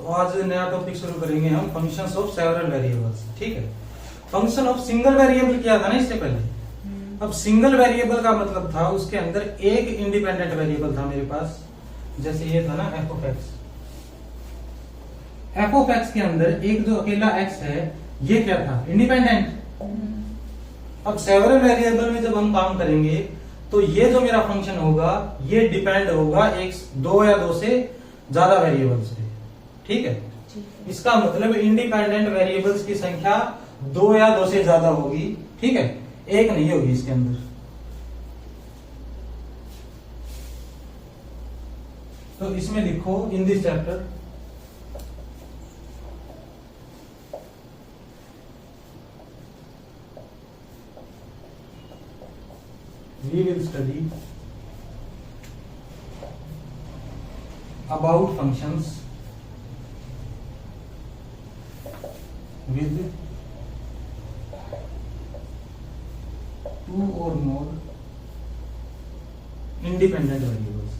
तो आज नया टॉपिक शुरू करेंगे हम, फंक्शंस ऑफ सेवरल वेरिएबल्स। ठीक है, फंक्शन ऑफ सिंगल वेरिएबल किया था ना इससे पहले। अब सिंगल वेरिएबल का मतलब था उसके अंदर एक इंडिपेंडेंट वेरिएबल था मेरे पास, जैसे ये था ना F of x. F of x के अंदर एक जो अकेला एक्स है ये क्या था, इंडिपेंडेंट। अब सेवरल वेरिएबल में जब हम काम करेंगे तो ये जो मेरा फंक्शन होगा ये डिपेंड होगा एक, दो या दो से ज्यादा वेरिएबल्स पे। ठीक है, इसका मतलब इंडिपेंडेंट वेरिएबल्स की संख्या दो या दो से ज्यादा होगी। ठीक है, एक नहीं होगी इसके अंदर। तो इसमें लिखो in this chapter we will study about functions with two or more independent variables।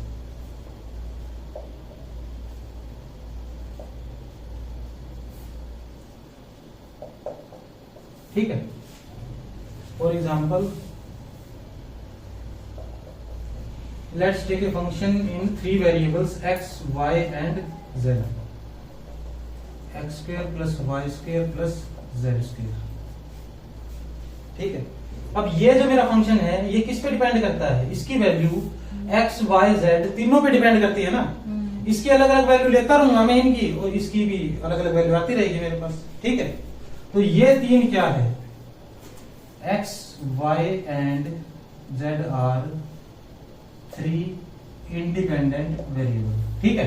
ठीक है, for example let's take a function in three variables x, y and z। x square plus y square plus z square। ठीक है, अब ये जो मेरा function है ये किस पे डिपेंड करता है, इसकी वैल्यू x, y, z तीनों पे डिपेंड करती है ना। इसकी अलग अलग वैल्यू लेता रहूंगा मैं इनकी, और इसकी भी अलग अलग वैल्यू आती रहेगी मेरे पास। ठीक है, तो ये तीन क्या है, x, y and z are three independent variable. ठीक है,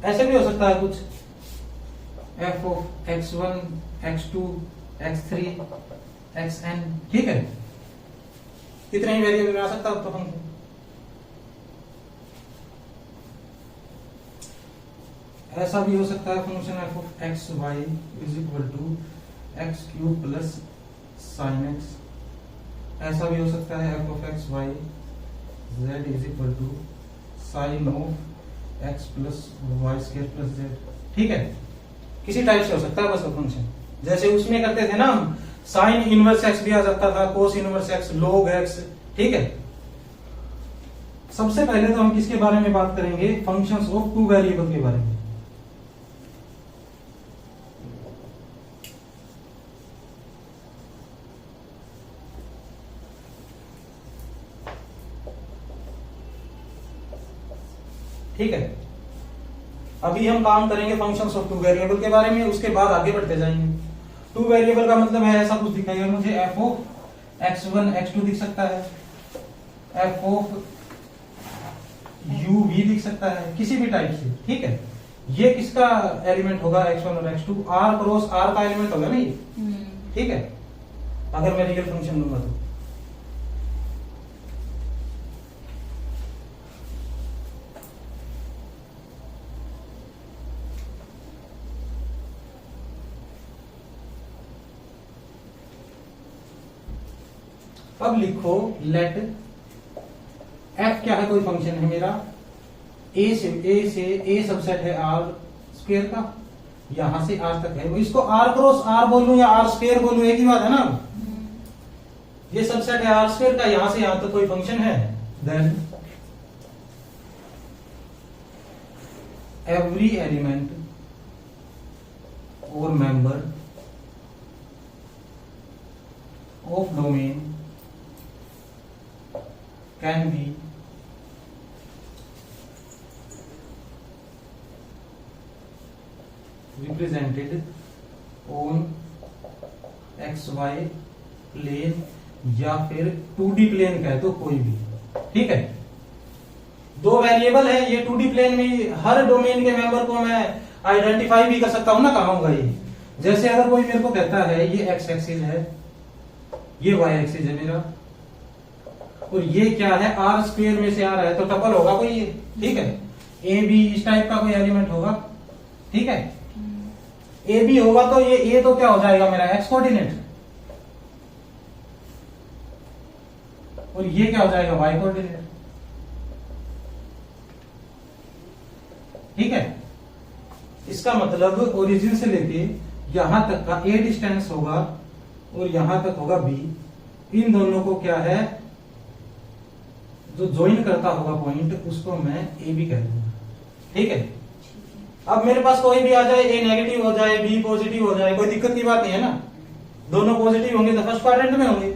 ऐसे भी हो सकता है कुछ, F of x1, x2, x3, xn। ठीक है, कितने ही वेरिएबल आ सकता है तो फंक्शन। ऐसा भी हो सकता है function F of x Y is equal to X cube plus sine X. ऐसा भी हो सकता है F of x Y Z is equal to sine of X plus Y square plus Z. ठीक है, किसी टाइप से हो सकता है बस वो फंक्शन, जैसे उसमें करते थे ना हम, साइन इनवर्स एक्स भी आ सकता था, cos inverse x, log x. ठीक है, सबसे पहले तो हम किसके बारे में बात करेंगे, फंक्शंस ऑफ टू वेरिएबल के बारे में। ठीक है, अभी हम काम करेंगे फंक्शंस ऑफ टू वेरिएबल के बारे में, उसके बाद आगे बढ़ते जाएंगे। टू वेरिएबल का मतलब है ऐसा कुछ दिखाइए मुझे, एफ ऑफ x1, x2 दिख सकता है, एफ ऑफ u भी दिख सकता है, किसी भी टाइप से। ठीक है, ये किसका एलिमेंट होगा, x1 और x2, r क्रॉस r का एलिमेंट होगा ना ये। ठीक है, अगर मैं रियल फंक्शन लूंगा तो। अब लिखो लेट f क्या है, कोई फंक्शन है मेरा, a सबसेट है r स्क्वायर का, यहां से r तक है। इसको r क्रॉस r बोलूं या r स्क्वायर बोलूं एक ही बात है ना। ये सबसेट है r स्क्वायर का, यहां से यहां तक कोई फंक्शन है, देन एवरी एलिमेंट और member of domain can be represented on xy plane या फिर 2D प्लेन कहे तो कोई भी। ठीक है, दो वेरिएबल है ये 2D प्लेन में, हर डोमेन के मेंबर को मैं आइडेंटिफाई भी कर सकता हूं ना, कहां होगा ये। जैसे अगर कोई मेरे को कहता है ये x एक्सिस है, ये y एक्सिस है मेरा, और ये क्या है, आर स्क्वायर में से आ रहा है तो टपल होगा कोई ये। ठीक है, ए बी इस टाइप का कोई एलिमेंट होगा। ठीक है, ए बी होगा तो ये ए तो क्या हो जाएगा मेरा एक्स कोऑर्डिनेट, और ये क्या हो जाएगा वाई कोऑर्डिनेट। ठीक है। इसका मतलब ओरिजिन से लेके यहां तक का ए डिस्टेंस होगा और यहां तक होगा बी। इन दोनों को क्या है, जो ज्वाइन करता होगा पॉइंट, उसको मैं ए बी कह दूंगा। ठीक है। अब मेरे पास कोई भी आ जाए, ए नेगेटिव हो जाए, बी पॉजिटिव हो जाए, कोई दिक्कत की बात नहीं है ना। दोनों पॉजिटिव होंगे तो फर्स्ट क्वाड्रेंट में होंगे,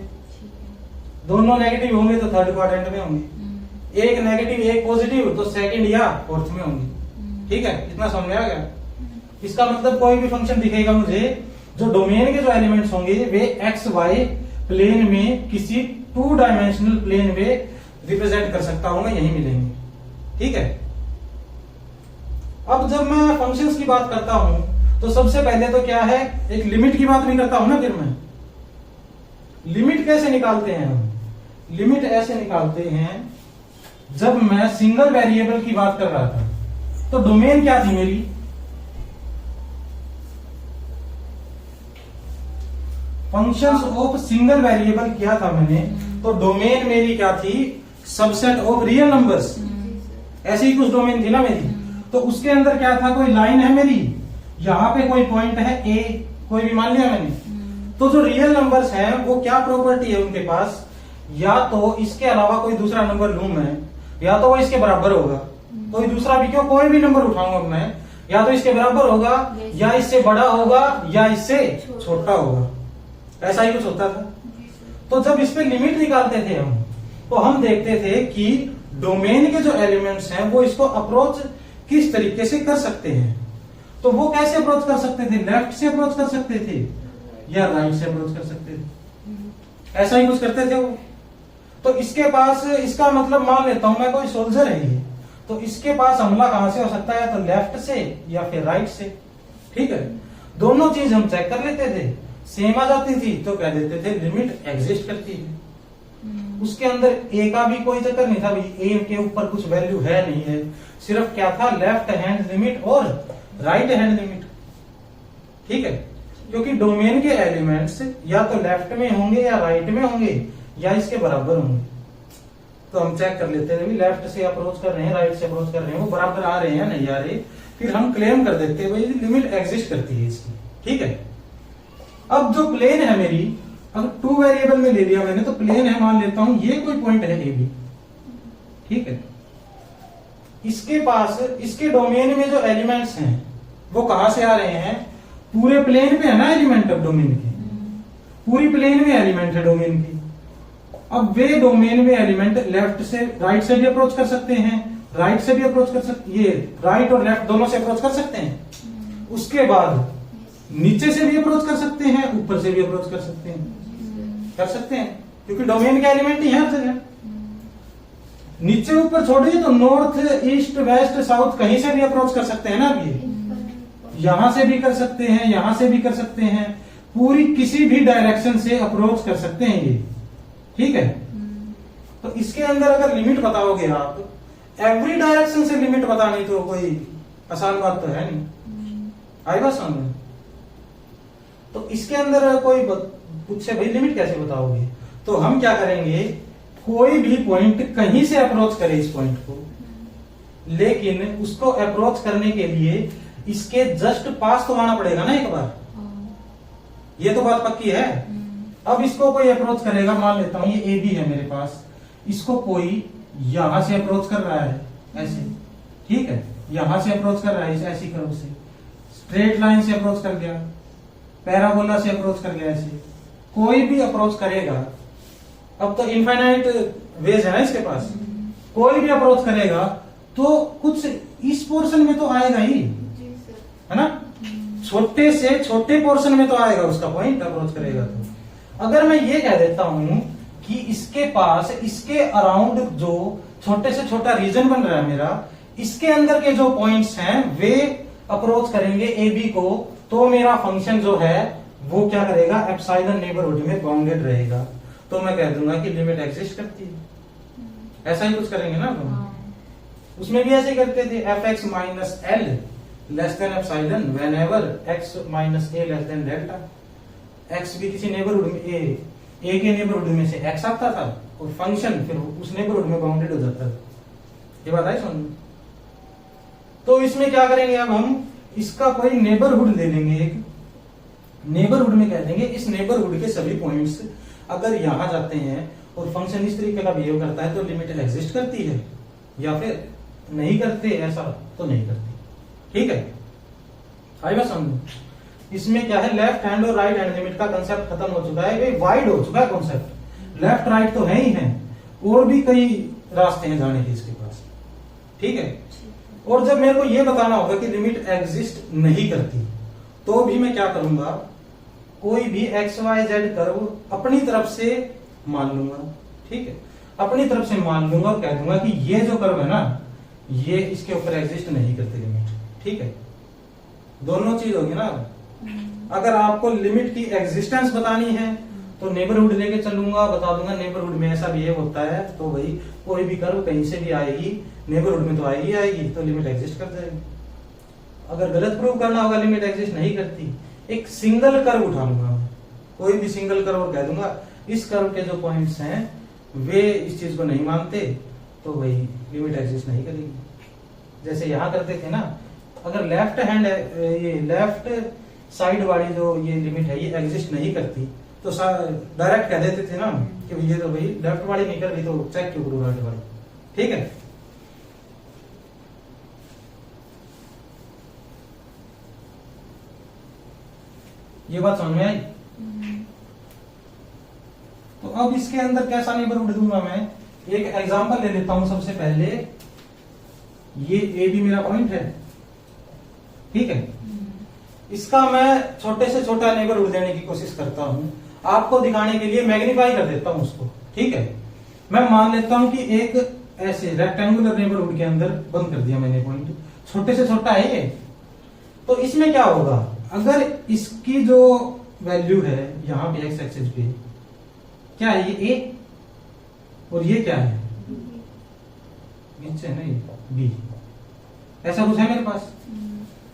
दोनों नेगेटिव होंगे तो थर्ड क्वाड्रेंट में होंगे, एक नेगेटिव एक पॉजिटिव तो सेकंड या फोर्थ में होंगे। ठीक है, इतना समझ में आ गया। इसका मतलब कोई भी फंक्शन दिखेगा मुझे, जो डोमेन के जो एलिमेंट्स होंगे वे एक्स वाई प्लेन में किसी 2 डायमेंशनल प्लेन में रिप्रेजेंट कर सकता हूं मैं, यही मिलेंगे। ठीक है। अब जब मैं फंक्शंस की बात करता हूं तो सबसे पहले तो क्या है, एक लिमिट की बात भी करता हूं ना। फिर मैं लिमिट कैसे निकालते हैं, हम लिमिट ऐसे निकालते हैं, जब मैं सिंगल वेरिएबल की बात कर रहा था तो डोमेन क्या थी मेरी, फंक्शंस ऑफ सिंगल वेरिएबल किया था मैंने, तो डोमेन मेरी क्या थी, सबसेट ऑफ रियल नंबर्स। ऐसी ही कुछ डोमेन थी ना मेरी। तो उसके अंदर क्या था, कोई लाइन है मेरी, यहां पे कोई पॉइंट है ए, कोई भी मान लिया मैंने। तो जो रियल नंबर्स हैं वो क्या प्रॉपर्टी है उनके पास, या तो इसके अलावा कोई दूसरा नंबर लूं मैं, या तो वो इसके बराबर होगा, कोई दूसरा भी क्यों, कोई भी नंबर उठाऊंगा मैं, या तो इसके बराबर होगा, या इससे बड़ा होगा, या इससे छोटा होगा। ऐसा ही कुछ होता था। तो जब इस पे लिमिट निकालते थे हम, तो हम देखते थे कि डोमेन के जो एलिमेंट्स हैं वो इसको अप्रोच किस तरीके से कर सकते हैं। तो वो कैसे अप्रोच कर सकते थे, लेफ्ट से अप्रोच कर सकते थे या राइट से अप्रोच कर सकते थे, ऐसा ही कुछ करते थे वो। तो इसके पास, इसका मतलब मान लेता हूं मैं कोई सोल्जर है ये, तो इसके पास हमला कहां से हो सकता है, तो लेफ्ट से या फिर राइट से। ठीक है। दोनों चीज हम चेक कर लेते थे, सेम आ जाती थी तो कह देते थे लिमिट एग्जिस्ट करती है। उसके अंदर ए का भी कोई चक्कर नहीं था, भाई ए के ऊपर कुछ वैल्यू है नहीं है, सिर्फ क्या था, लेफ्ट हैंड लिमिट और राइट हैंड लिमिट। ठीक है। क्योंकि डोमेन के एलिमेंट्स या तो लेफ्ट में होंगे या राइट में होंगे या इसके बराबर होंगे। तो हम चेक कर लेते थे, लेफ्ट से अप्रोच कर रहे हैं, राइट से अप्रोच कर रहे हैं, वो बराबर आ रहे हैं नहीं आ रहे, फिर हम क्लेम कर देते हैं भाई लिमिट एग्जिस्ट करती है इसकी। ठीक है। अब जो प्लेन है मेरी, अगर 2 वेरिएबल में ले लिया मैंने, तो प्लेन है, मान लेता हूं ये कोई पॉइंट है ए बी। ठीक है। इसके पास, इसके डोमेन में जो एलिमेंट्स हैं वो कहां से आ रहे हैं, पूरे प्लेन पे है ना एलिमेंट, अब डोमेन के पूरी प्लेन में एलिमेंट है डोमेन की। अब वे डोमेन में एलिमेंट लेफ्ट से, राइट से भी अप्रोच कर सकते हैं, राइट से भी अप्रोच कर सकते, ये राइट और लेफ्ट दोनों से अप्रोच कर सकते हैं। उसके बाद नीचे से भी अप्रोच कर सकते हैं, ऊपर से भी अप्रोच कर सकते हैं, क्योंकि डोमेन के एलिमेंट ही हर जगह। नीचे ऊपर छोड़िए तो नॉर्थ ईस्ट वेस्ट साउथ कहीं से भी अप्रोच कर सकते हैं ना। अब ये यहां से भी कर सकते हैं, यहां से भी कर सकते हैं, पूरी किसी भी डायरेक्शन से अप्रोच कर सकते हैं ये। ठीक है। तो इसके अंदर अगर लिमिट बताओगे आप, एवरी डायरेक्शन से लिमिट बतानी तो कोई आसान बात तो है नहीं, आई बात समझ में। तो इसके अंदर कोई पूछे भाई लिमिट कैसे बताओगे, तो हम क्या करेंगे, कोई भी पॉइंट कहीं से अप्रोच करे इस पॉइंट को, लेकिन उसको अप्रोच करने के लिए इसके जस्ट पास तो आना पड़ेगा ना एक बार, ये तो बात पक्की है। अब इसको कोई अप्रोच करेगा, मान लेता हूं ये ए बी है मेरे पास, इसको कोई यहां से अप्रोच कर रहा है ऐसे। ठीक है। यहां से अप्रोच कर रहा है ऐसी कर्व से, स्ट्रेट लाइन से अप्रोच कर गया, पैराबोला से अप्रोच कर गया, ऐसे कोई भी अप्रोच करेगा। अब तो इनफाइनाइट वेज है ना इसके पास, कोई भी अप्रोच करेगा तो कुछ इस पोर्शन में तो आएगा ही, है ना, छोटे से छोटे पोर्शन में तो आएगा उसका पॉइंट, अप्रोच करेगा। तो अगर मैं ये कह देता हूं कि इसके पास, इसके अराउंड जो छोटे से छोटा रीजन बन रहा है मेरा, इसके अंदर के जो पॉइंट्स हैं वे अप्रोच करेंगे ए बी को, तो मेरा फंक्शन जो है वो क्या करेगा, एप्सिलॉन नेबरहुड में बाउंडेड रहेगा। तो मैं कह दूंगा कि लिमिट एग्जिस्ट करती है। ऐसा ही कुछ करेंगे ना हम। उसमें भी ऐसे ही करते थे, F x minus L less than epsilon when ever x minus A less then delta. X भी किसी नेबरहुड में, ए के नेबरहुड में से एक्स आता था और फंक्शन फिर उस नेबरहुड में बाउंडेड हो जाता था। ये बात आई समझ। तो इसमें क्या करेंगे, अब हम इसका कोई नेबरहुड ले लेंगे। एक नेबरहुड में कह देंगे इस नेबरहुड के सभी पॉइंट्स अगर यहां जाते हैं और फंक्शन इस तरीके का बिहेव करता है तो लिमिट एग्जिस्ट करती है, या फिर नहीं करते ऐसा तो नहीं करती। ठीक है, आई बात समझ। इसमें क्या है, लेफ्ट हैंड और राइट हैंड लिमिट का कंसेप्ट खत्म हो चुका है, ये वाइड हो चुका है कॉन्सेप्ट। लेफ्ट राइट तो है ही है, और भी कई रास्ते हैं जाने के इसके पास। ठीक है, और जब मेरे को ये बताना होगा कि लिमिट एग्जिस्ट नहीं करती तो भी मैं क्या करूंगा, कोई भी एक्स वाई जेड कर्व अपनी तरफ से मान लूंगा। ठीक है, अपनी तरफ से मान लूंगा और कह दूंगा कि ये जो कर्व है ना, ये इसके ऊपर एग्जिस्ट नहीं करते लिमिट। ठीक है, दोनों चीज होगी ना। अगर आपको लिमिट की एग्जिस्टेंस बतानी है तो नेबरहुड लेके चलूंगा, बता दूंगा नेबरहुड में ऐसा बिहेव होता है, तो भाई कोई भी कर्व कहीं से भी आएगी नेबरहुड में तो आएगी, तो लिमिट एग्जिस्ट कर जाएगी। अगर गलत प्रूव करना होगा लिमिट एग्जिस्ट नहीं करती, एक सिंगल कर्व उठा लूंगा, कोई भी सिंगल कर्व और कह दूंगा इस कर्व के जो पॉइंट्स हैं वे इस चीज को नहीं मानते, तो भाई लिमिट एग्जिस्ट नहीं करेगी। जैसे यहां करते थे ना, अगर लेफ्ट हैंड ये लेफ्ट साइड वाली जो ये लिमिट है ये एग्जिस्ट नहीं करती तो डायरेक्ट कह देते थे ना कि ये तो भाई लेफ्ट वाली नहीं कर रही तो चेक क्यों करो राइट वाली। ठीक है, ये बात समझ में आई। तो अब इसके अंदर कैसा नेबरहुड दूंगा मैं, एक एग्जांपल ले लेता हूं। सबसे पहले ये ए बी मेरा पॉइंट है, ठीक है, इसका मैं छोटे से छोटा नेबरहुड देने की कोशिश करता हूं, आपको दिखाने के लिए मैग्नीफाई कर देता हूं उसको। ठीक है, मैं मान लेता हूं कि एक ऐसे रेक्टेंगुलर नेबरहुड के अंदर बंद कर दिया मैंने पॉइंट, छोटे से छोटा है ये। तो इसमें क्या होगा, अगर इसकी जो वैल्यू है यहां पे एक्स एक्सिस पे क्या है, ये ए और ये क्या है नीचे नहीं बी, ऐसा कुछ है मेरे पास।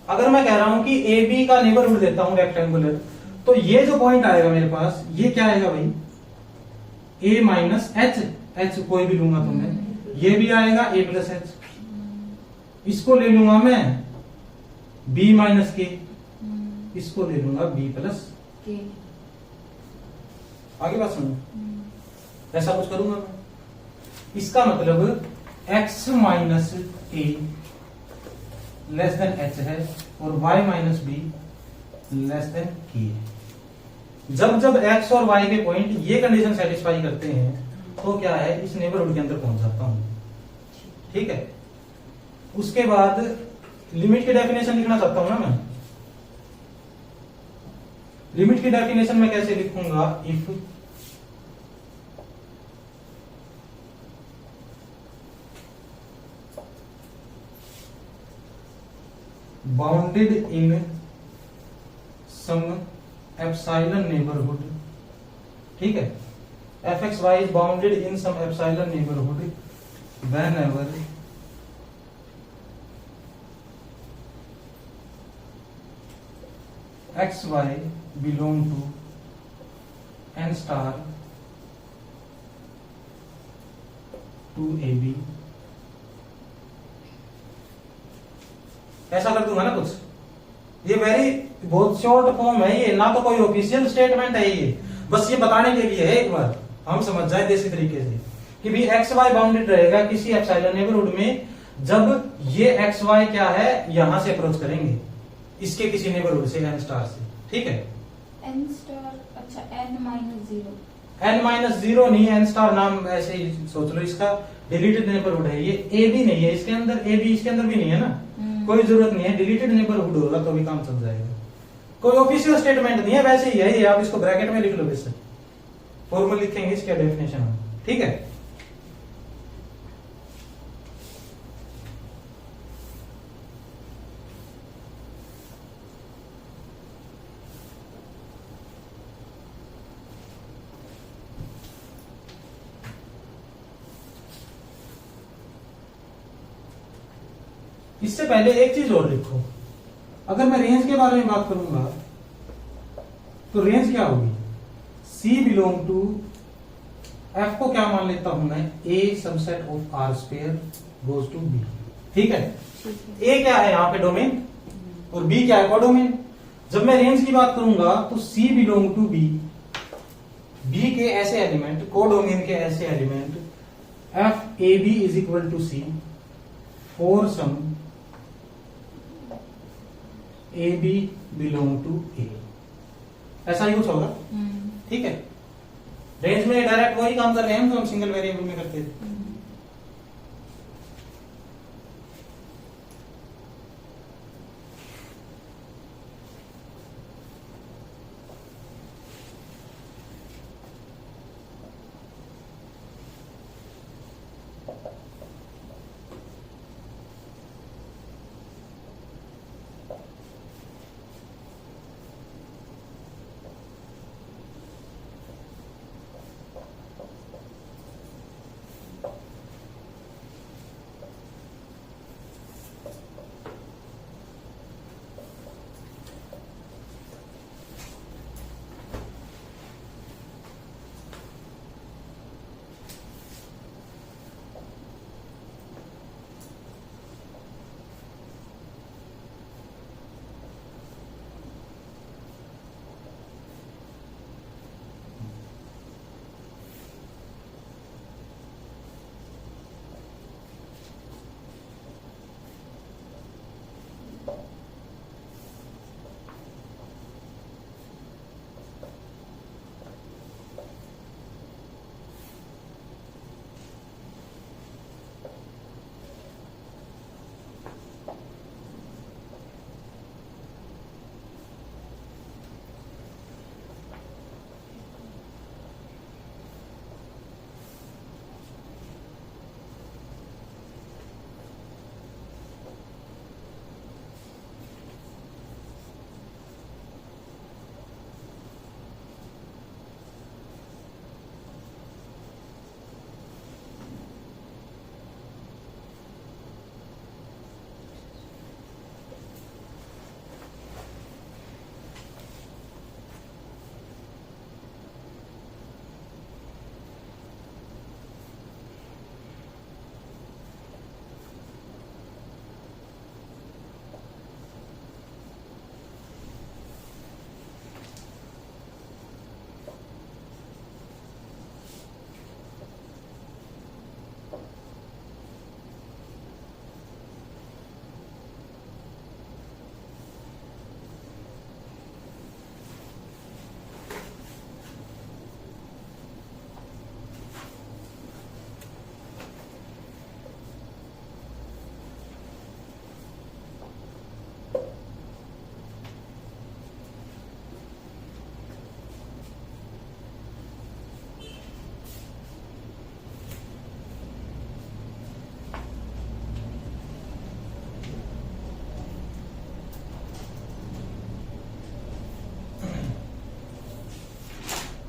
अगर मैं कह रहा हूं कि ए बी का नेबरहुड देता हूं रेक्टेंगुलर, तो ये जो पॉइंट आएगा मेरे पास ये क्या आएगा भाई, ए माइनस एच, एच कोई भी लूंगा तुमने, ये भी आएगा ए प्लस एच, इसको ले लूंगा मैं बी माइनस के, इसको ले लूंगा बी प्लस के। आगे बात सुनो, ऐसा कुछ करूंगा मैं, इसका मतलब x minus A less than H है और y minus B less than के है। जब जब x और y के पॉइंट ये कंडीशन सेटिस्फाई करते हैं तो क्या है, इस नेबरहुड के अंदर पहुंच जाता हूं। ठीक है, उसके बाद लिमिट की डेफिनेशन लिखना चाहता हूं ना मैं। लिमिट की डेफिनेशन में कैसे लिखूंगा, if bounded in some epsilon neighbourhood, ठीक है, F x Y is bounded in some epsilon neighbourhood whenever X Y belong to N star to A B. ऐसा कर दूंगा ना कुछ, ये वेरी बहुत शॉर्ट फॉर्म है ये, ना तो कोई ऑफिशियल स्टेटमेंट है ये, बस ये बताने के लिए है, एक बार हम समझ जाए देसी तरीके से कि भी एक्स वाई बाउंडेड रहेगा किसी एप्सिलॉन नेबरहुड में जब ये एक्स वाई क्या है यहां से अप्रोच करेंगे इसके किसी नेबरहुड से एन स्टार से। ठीक है, एन स्टार, अच्छा N minus zero, N minus zero नहीं है, एन स्टार नाम ऐसे ही सोच लो, इसका डिलीटेड नेबरहुड है ये, ए भी नहीं है इसके अंदर, ए बी इसके अंदर भी नहीं है ना, कोई जरूरत नहीं है, डिलीटेड नेबरहुड होगा तो भी काम चल जाएगा, कोई ऑफिशियल स्टेटमेंट नहीं है, वैसे ही है ये, आप इसको ब्रैकेट में लिख लो, वैसे फॉर्मल लिखेंगे इसका डेफिनेशन। ठीक है, इससे पहले एक चीज और लिखो, अगर मैं रेंज के बारे में बात करूंगा तो रेंज क्या होगी, C बिलोंग टू F को क्या मान लेता हूं मैं, A subset of R square goes to B। ठीक है। ठीक है। ए क्या है यहाँ पे डोमेन और बी क्या है कोडोमेन। जब मैं रेंज की बात करूंगा तो c belong to b, b के ऐसे एलिमेंट, कोडोमेन के ऐसे element f a B is equal to c for some a b belong to a, ऐसा यूज होगा। ठीक है। रेंज में डायरेक्ट वही काम कर रहे हैं जो हम सिंगल वेरिएबल में करते थे।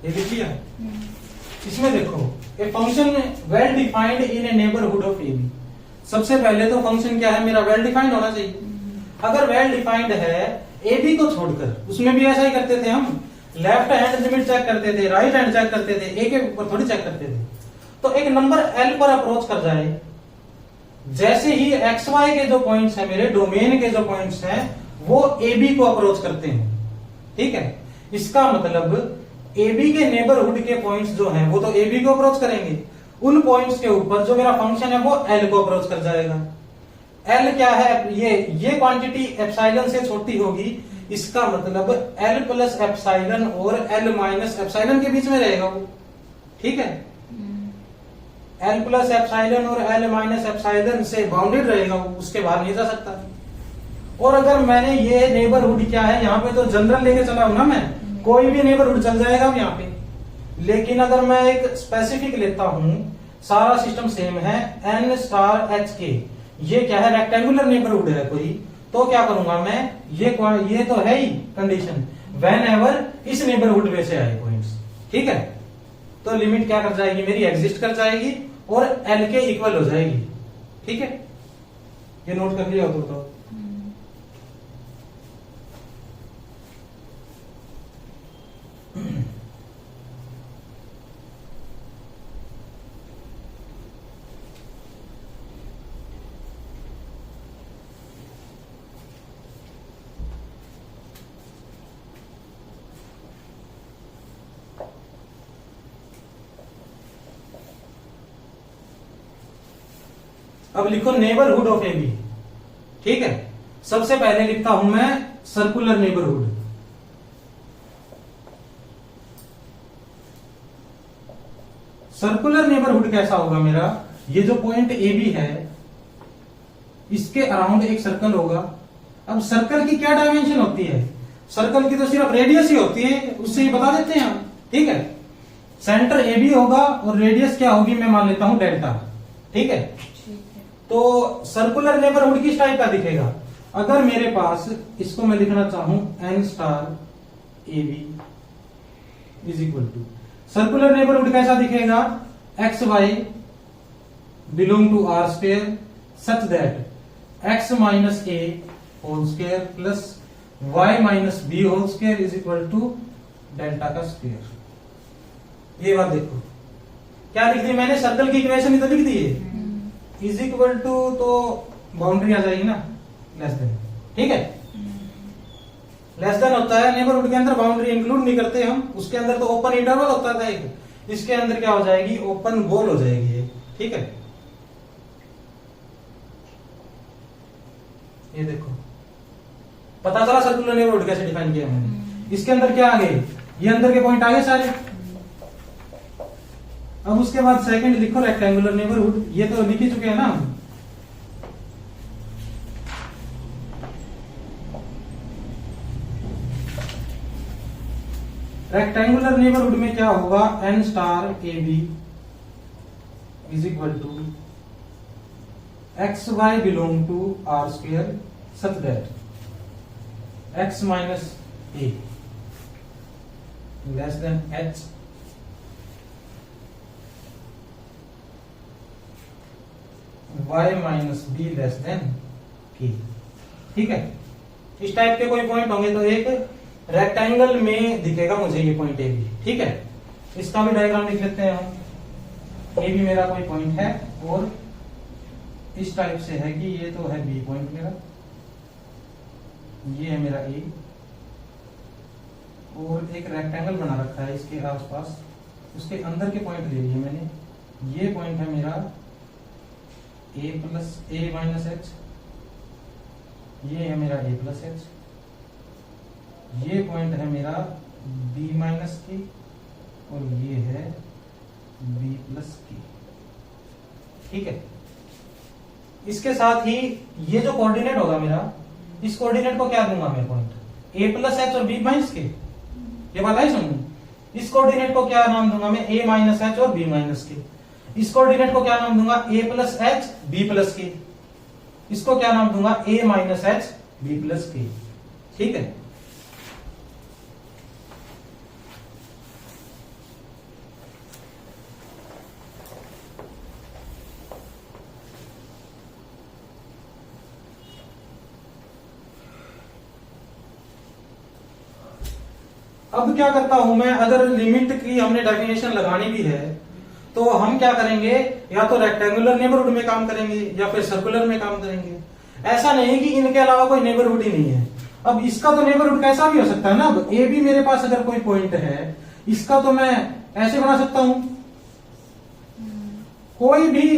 ये देख लिया। इसमें देखो A function well defined in a neighbourhood of A B. सबसे पहले तो फंक्शन क्या है मेरा, वेल डिफाइंड होना चाहिए। अगर वेल डिफाइंड है ए बी को छोड़कर, उसमें भी ऐसा ही करते थे हम, लेफ्ट हैंड लिमिट चेक करते थे, राइट हैंड चेक करते थे, ए के ऊपर थोड़ी चेक करते थे। तो एक नंबर एल पर अप्रोच कर जाए, जैसे ही एक्स वाई के जो पॉइंट्स हैं, मेरे डोमेन के जो पॉइंट्स हैं, वो ए बी को अप्रोच करते हैं। ठीक है। इसका मतलब ए बी के नेबरहुड के पॉइंट्स जो हैं वो तो ए बी को अप्रोच करेंगे, उन पॉइंट्स के ऊपर जो मेरा फंक्शन है वो एल को अप्रोच कर जाएगा। एल क्या है, ये क्वांटिटी एप्सिलॉन से छोटी होगी, इसका मतलब एल प्लस एप्सिलॉन और एल माइनस एप्सिलॉन के बीच में रहेगा वो। ठीक है। एल प्लस एप्सिलॉन और एल माइनस एप्सिलॉन से बाउंडेड रहेगा वो, उसके बाहर नहीं जा सकता। और अगर मैंने ये नेबरहुड क्या है, यहाँ पे तो जनरल लेके चला हूं ना मैं, कोई भी नेबरहुड चल जाएगा यहाँ पे। लेकिन अगर मैं एक स्पेसिफिक लेता हूं, सारा सिस्टम सेम है, एन स्टार एच के, ये क्या है, रेक्टेंगुलर नेबरहुड है कोई, तो क्या करूंगा मैं, ये तो है ही कंडीशन, वेन एवर इस नेबरहुड में से आए पॉइंट्स। ठीक है। तो लिमिट क्या कर जाएगी मेरी, एग्जिस्ट कर जाएगी और एल के इक्वल हो जाएगी। ठीक है। ये नोट कर लिया हो तो अब लिखो नेबरहुड ऑफ ए बी। ठीक है, सबसे पहले लिखता हूं मैं सर्कुलर नेबरहुड। सर्कुलर नेबरहुड कैसा होगा मेरा, ये जो पॉइंट ए बी है इसके अराउंड एक सर्कल होगा। अब सर्कल की क्या डायमेंशन होती है, सर्कल की तो सिर्फ रेडियस ही होती है, उससे ही बता देते हैं हम। ठीक है, सेंटर ए बी होगा और रेडियस क्या होगी, मैं मान लेता हूं डेल्टा। ठीक है, तो सर्कुलर नेबरहुड किस टाइप का दिखेगा, अगर मेरे पास इसको मैं लिखना चाहूं N star A B is equal to, circular neighbourhood कैसा दिखेगा, X Y belong to R square such that X minus A whole square plus Y minus B whole square is equal to delta का square. ये बात देखो क्या लिख दी मैंने, circle की इक्वेशन ही तो लिख दी है, इज इक्वल टू तो बाउंड्री आ जाएगी ना, लेस देन। ठीक है, लेस देन होता है नेबरहुड के अंदर, बाउंड्री इंक्लूड नहीं करते हम, उसके अंदर तो ओपन इंटरवल होता था एक, इसके अंदर क्या हो जाएगी, ओपन गोल हो जाएगी ये। ठीक है, ये देखो पता चला सर्कुलर नेबरहुड कैसे डिफाइन किया मैंने। इसके अंदर क्या आ गए, ये अंदर के पॉइंट आ गए सारे। अब उसके बाद सेकंड लिखो रेक्टेंगुलर नेबरहुड, ये तो लिख ही चुके हैं ना हम। रेक्टेंगुलर नेबरहुड में क्या होगा, N star A B is equal to x Y belong to R square such that X minus A less than H Y minus B less than K. ठीक है, इस टाइप के कोई पॉइंट होंगे तो एक रेक्टेंगल में दिखेगा मुझे ये पॉइंट ए बी। ठीक है, इसका भी डायग्राम लिख लेते हैं हम। ए बी मेरा कोई पॉइंट है और इस टाइप से है कि ये तो है बी पॉइंट मेरा, ये है मेरा ए, और एक रेक्टेंगल बना रखा है इसके आसपास, उसके अंदर के पॉइंट ले लिए मैंने। ये पॉइंट है मेरा a plus A minus H, ये है मेरा ए प्लस एच, ये पॉइंट है मेरा बी माइनस के, और ये है बी प्लस के। ठीक है, इसके साथ ही ये जो कोऑर्डिनेट होगा मेरा, इस कोऑर्डिनेट को क्या दूंगा मैं, पॉइंट ए प्लस एच और बी माइनस के, ये बात आई समझ। इस कोऑर्डिनेट को क्या नाम दूंगा मैं, ए माइनस एच और बी माइनस के। इस कोऑर्डिनेट को क्या नाम दूंगा, ए प्लस एच बी प्लस के। इसको क्या नाम दूंगा, ए माइनस एच बी प्लस के। ठीक है, अब क्या करता हूं मैं, अगर लिमिट की हमने डेफिनेशन लगानी भी है तो हम क्या करेंगे, या तो रेक्टेंगुलर नेबरहुड में काम करेंगे या फिर सर्कुलर में काम करेंगे। ऐसा नहीं कि इनके अलावा कोई नेबरहुड ही नहीं है। अब इसका तो नेबरहुड कैसा भी हो सकता है ना, ए बी मेरे पास अगर कोई पॉइंट है, इसका तो मैं ऐसे बना सकता हूं, कोई भी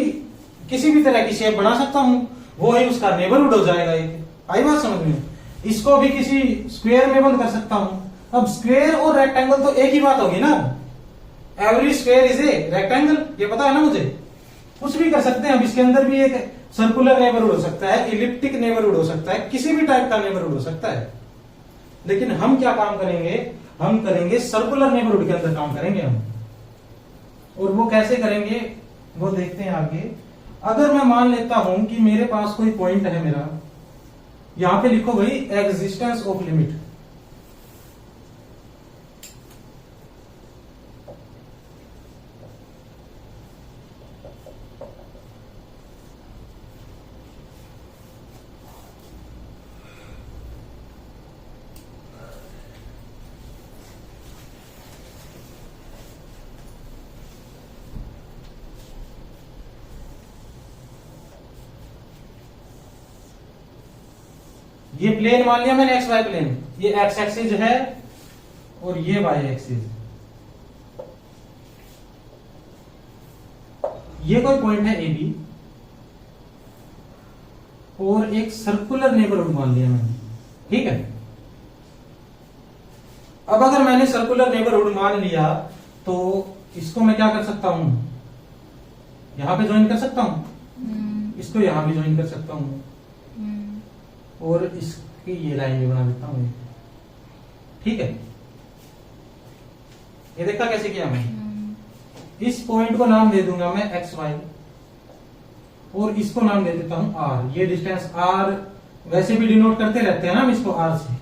किसी भी तरह की शेप बना सकता हूं, वो ही उसका नेबरहुड हो जाएगा। एक आई बात समझ में। इसको भी किसी स्क्वायर में बंद कर सकता हूं। अब स्क्वायर और रेक्टेंगल तो एक ही बात होगी ना, every square is a rectangle, ये पता है ना मुझे। कुछ भी कर सकते हैं, अब इसके अंदर भी एक सर्कुलर नेबरहुड हो सकता है, इलिप्टिक नेबरहुड हो सकता है, किसी भी टाइप का नेबरहुड हो सकता है। लेकिन हम क्या काम करेंगे, हम करेंगे सर्कुलर नेबरहुड के अंदर काम करेंगे हम। और वो कैसे करेंगे वो देखते हैं आगे। अगर मैं मान लेता हूं कि मेरे पास कोई पॉइंट है मेरा, यहां पे लिखो भाई एग्जिस्टेंस ऑफ लिमिट। ये प्लेन मान लिया मैंने, एक्स वाई प्लेन, ये एक्स एक्सिस है और ये वाई एक्सिस। ये कोई पॉइंट है ए बी, और एक सर्कुलर नेबरहुड मान लिया मैंने, ठीक है। अब अगर मैंने सर्कुलर नेबरहुड मान लिया तो इसको मैं क्या कर सकता हूं, यहां पे ज्वाइन कर सकता हूं, इसको यहां भी ज्वाइन कर सकता हूं, और इसकी ये लाइन भी बना देता हूं, ठीक है। ये देखा कैसे किया मैं, इस पॉइंट को नाम दे दूंगा मैं एक्स वाई, और इसको नाम दे देता हूं आर। ये डिस्टेंस आर वैसे भी डिनोट करते रहते हैं ना हम इसको आर से।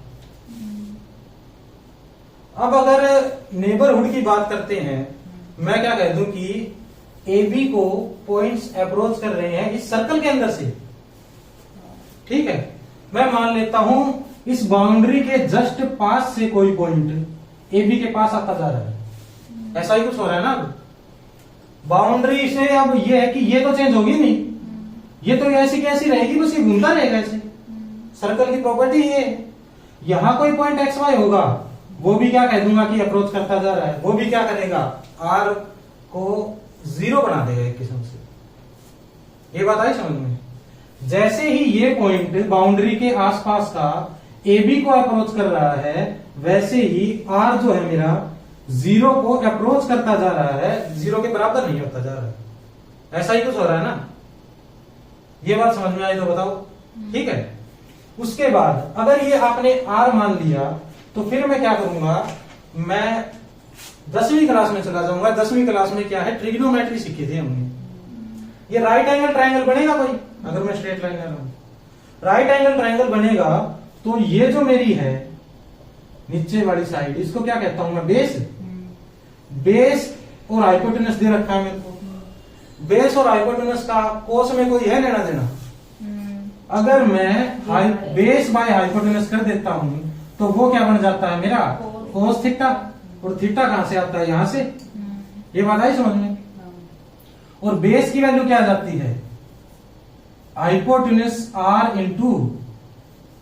अब अगर नेबरहुड की बात करते हैं, मैं क्या कह दूं कि ए बी को पॉइंट्स अप्रोच कर रहे हैं इस सर्कल के अंदर से, ठीक है। मैं मान लेता हूं इस बाउंड्री के जस्ट पास से कोई पॉइंट ए बी के पास आता जा रहा है, ऐसा ही कुछ हो रहा है ना। अब बाउंड्री से अब ये है कि ये तो चेंज होगी नहीं, ये तो ऐसी कैसी रहेगी, बस ये घूमता रहेगा ऐसे। सर्कल की प्रॉपर्टी ये है। यहां कोई पॉइंट एक्स वाई होगा, वो भी क्या कह दूंगा कि अप्रोच करता जा रहा है, वो भी क्या करेगा, आर को 0 बना देगा एक किस्म से। ये बात आई समझ में। जैसे ही ये पॉइंट बाउंड्री के आसपास का ए बी को अप्रोच कर रहा है, वैसे ही आर जो है मेरा 0 को अप्रोच करता जा रहा है, 0 के बराबर नहीं होता जा रहा है। ऐसा ही कुछ हो रहा है ना। ये बात समझ में आई तो बताओ, ठीक है। उसके बाद अगर ये आपने आर मान लिया तो फिर मैं क्या करूंगा, मैं 10वीं क्लास में चला जाऊंगा। 10वीं क्लास में क्या है, ट्रिग्नोमेट्री सीखी थी हमने। ये राइट एंगल ट्रायंगल बनेगा कोई, अगर मैं स्ट्रेट लाइन ले रहा हूं, राइट एंगल ट्रायंगल बनेगा तो ये जो मेरी है नीचे वाली साइड, इसको क्या कहता हूं मैं, बेस। बेस और हाइपोटेनस दे रखा है मेरे को। बेस और हाइपोटेनस का कोस में कोई है लेना देना। अगर मैं बेस बाय हाइपोटेनस कर देता हूं तो वो क्या बन जाता है मेरा, कोस थीटा। और थीटा कहां से आता है, यहां से। ये बात आई समझ में। और बेस की वैल्यू क्या आ जाती है, hypotenuse r into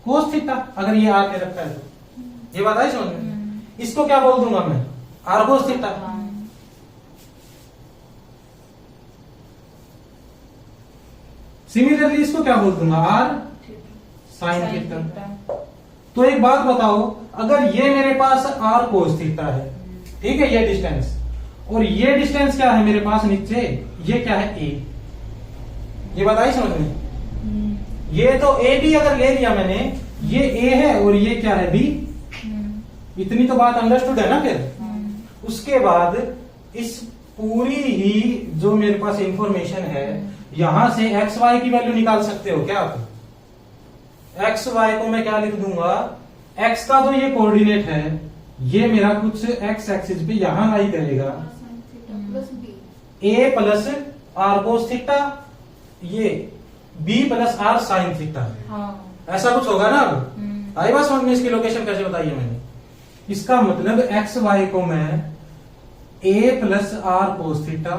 cos theta, अगर ये आर ले रखा है तो। ये बात आई समझ में। इसको क्या बोल दूंगा मैं, आर कोस थीटा। सिमिलरली इसको क्या बोल दूंगा, आर साइन थीटा। तो एक बात बताओ, अगर ये मेरे पास आर कोस थीटा है, ठीक है, ये डिस्टेंस, और ये डिस्टेंस क्या है मेरे पास नीचे, ये क्या है, ए। ये बात आई समझ में। ये तो ए बी अगर ले लिया मैंने, ये ए है और ये क्या है, बी। इतनी तो बात अंडरस्टूड है ना। फिर उसके बाद इस पूरी ही जो मेरे पास इंफॉर्मेशन है, यहां से एक्स वाई की वैल्यू निकाल सकते हो क्या आप। एक्स वाई को मैं क्या लिख दूंगा, एक्स का जो ये कोऑर्डिनेट है, ये मेरा कुछ एक्स एक्सिस पे यहां लाई करेगा, a plus r cos theta, ये b plus r sine theta. ऐसा कुछ होगा ना। अब आई बात समझ में। इसकी लोकेशन कैसे बताई है मैंने। इसका मतलब एक्स वाई को मैं a plus r cos theta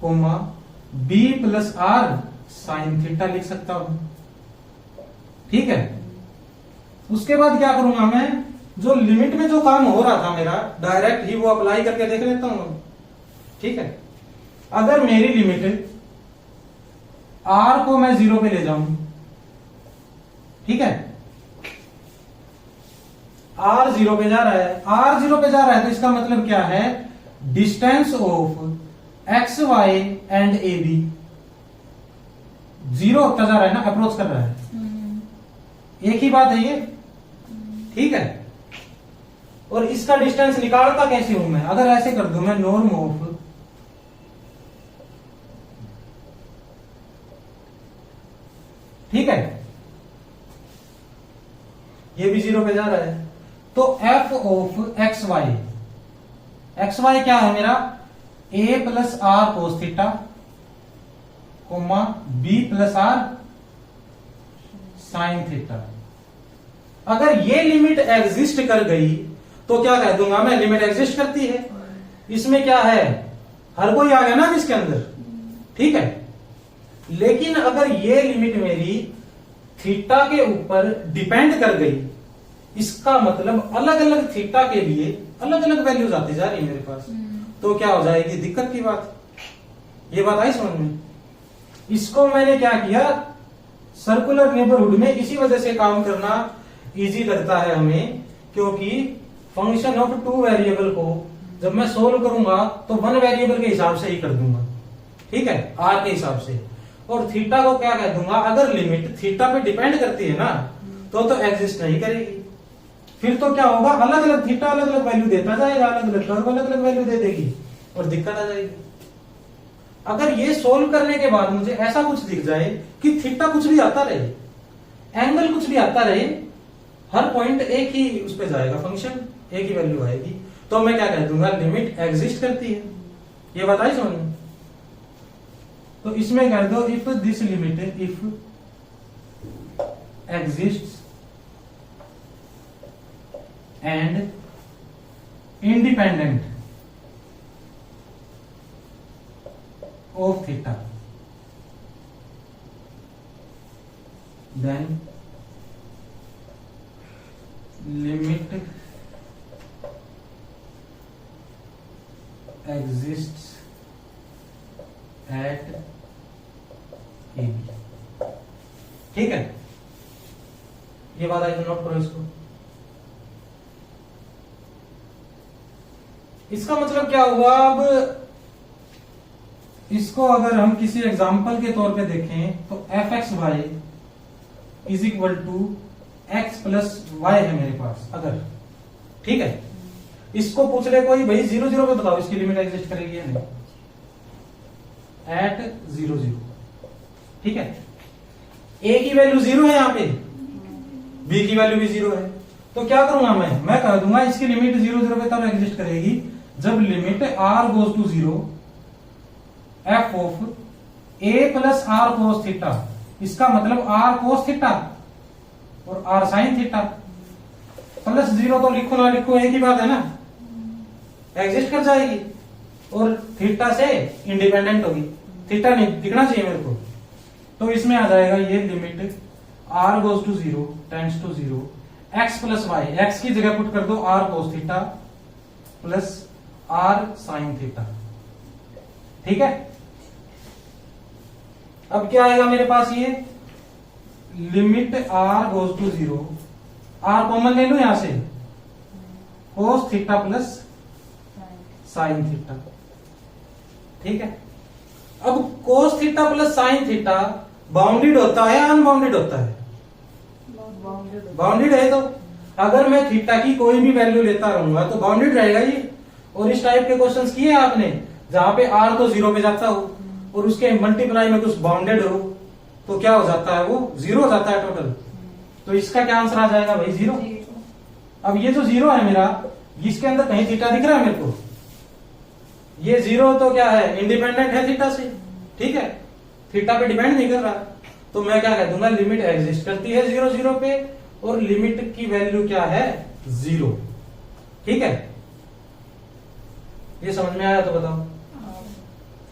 comma b plus r sine theta लिख सकता हूं, ठीक है। उसके बाद क्या करूंगा मैं, जो लिमिट में जो काम हो रहा था मेरा, डायरेक्ट ही वो अप्लाई करके देख लेता हूं, ठीक है। अगर मेरी लिमिट आर को मैं 0 पे ले जाऊं, ठीक है, आर 0 पे जा रहा है, आर 0 पे जा रहा है, तो इसका मतलब क्या है, distance of x y and a b 0 होता जा रहा है ना, अप्रोच कर रहा है। एक ही बात है ये, ठीक है। और इसका डिस्टेंस निकालता कैसे हूं मैं, अगर ऐसे कर दूं मैं, नॉर्म ऑफ ठीक है, ये भी 0 पे जा रहा है, तो f of x y, x y क्या है मेरा, a plus r cos theta comma b plus r sine theta. अगर ये लिमिट एग्जिस्ट कर गई तो क्या कह दूंगा मैं, लिमिट एग्जिस्ट करती है। इसमें क्या है, हर कोई आ गया ना इसके अंदर, ठीक है। लेकिन अगर ये लिमिट मेरी थीटा के ऊपर डिपेंड कर गई, इसका मतलब अलग अलग थीटा के लिए अलग अलग वैल्यूज आती जा रही है मेरे पास, तो क्या हो जाएगी, दिक्कत की बात। ये बात आई समझ में। इसको मैंने क्या किया, सर्कुलर नेबरहुड में इसी वजह से काम करना इजी लगता है हमें, क्योंकि फंक्शन ऑफ टू वेरिएबल को जब मैं सोल्व करूंगा तो वन वेरिएबल के हिसाब से ही कर दूंगा, ठीक है, आर के हिसाब से। और थीटा को क्या कह दूंगा, अगर लिमिट थीटा पे डिपेंड करती है ना तो एग्जिस्ट नहीं करेगी। फिर तो क्या होगा, अलग अलग थीटा अलग अलग वैल्यू देता जाएगा, अलग अलग कर्व अलग अलग वैल्यू दे देगी और दिक्कत आ जाएगी। अगर ये सोल्व करने के बाद मुझे ऐसा कुछ दिख जाए कि थीटा कुछ भी आता रहे, एंगल कुछ भी आता रहे, हर पॉइंट एक ही उस पे जाएगा, फंक्शन एक ही वैल्यू आएगी, तो मैं क्या कह दूंगा, लिमिट एग्जिस्ट करती है। ये बताइए समझ में। तो इसमें कह दो if this limit if exist and independent of theta then limit exists at AB। ठीक है, ये बात आई तो नोट करो इसको। इसका मतलब क्या हुआ, अब इसको अगर हम किसी एग्जांपल के तौर पे देखें तो f x Y is equal to x plus y है मेरे पास अगर, ठीक है। इसको पूछ ले कोई, भाई 0 0 पे बताओ इसकी लिमिट एग्जिस्ट करेगी या नहीं, एट 0 0, ठीक है। ए की वैल्यू 0 है, यहाँ पे बी की वैल्यू भी 0 है, तो क्या करूंगा मैं कह दूंगा इसकी लिमिट 0 0 पे तब एग्जिस्ट करेगी जब limit r goes to 0 f of a plus r cos theta, इसका मतलब आर कोस थीटा और आर साइन थीटा प्लस 0, तो लिखो ना लिखो एक ही बात है ना, एग्जिस्ट कर जाएगी और थीटा से इंडिपेंडेंट होगी, थीटा नहीं दिखना चाहिए मेरे को। तो इसमें आ जाएगा ये limit r goes to 0 tends to 0 x plus y, x की जगह पुट कर दो r cos theta plus r sine theta, ठीक है। अब क्या आएगा मेरे पास, ये limit r goes to 0, r common ले लो यहां से, cos theta plus sine theta, ठीक है। अब cos theta plus sine theta bounded होता है अनबाउंडेड होता है, बाउंडेड है। तो अगर मैं थीटा की कोई भी वैल्यू लेता रहूंगा तो बाउंडेड रहेगा ये। और इस टाइप के क्वेश्चंस किए आपने जहां पे आर तो 0 पे जाता हो और उसके मल्टीप्लाई में कुछ बाउंडेड हो तो क्या हो जाता है, वो 0 हो जाता है टोटल। तो इसका क्या आंसर आ जाएगा भाई, 0। अब ये जो 0 है मेरा, इसके अंदर कहीं थीटा दिख रहा है मेरे को, ये 0 तो क्या है, इंडिपेंडेंट है थीटा से, ठीक है, थीटा पे डिपेंड नहीं कर रहा। तो मैं क्या कह दूंगा, लिमिट एग्जिस्ट करती है 0 0 पे और लिमिट की वैल्यू क्या है, 0, ठीक है। ये समझ में आया तो बताओ,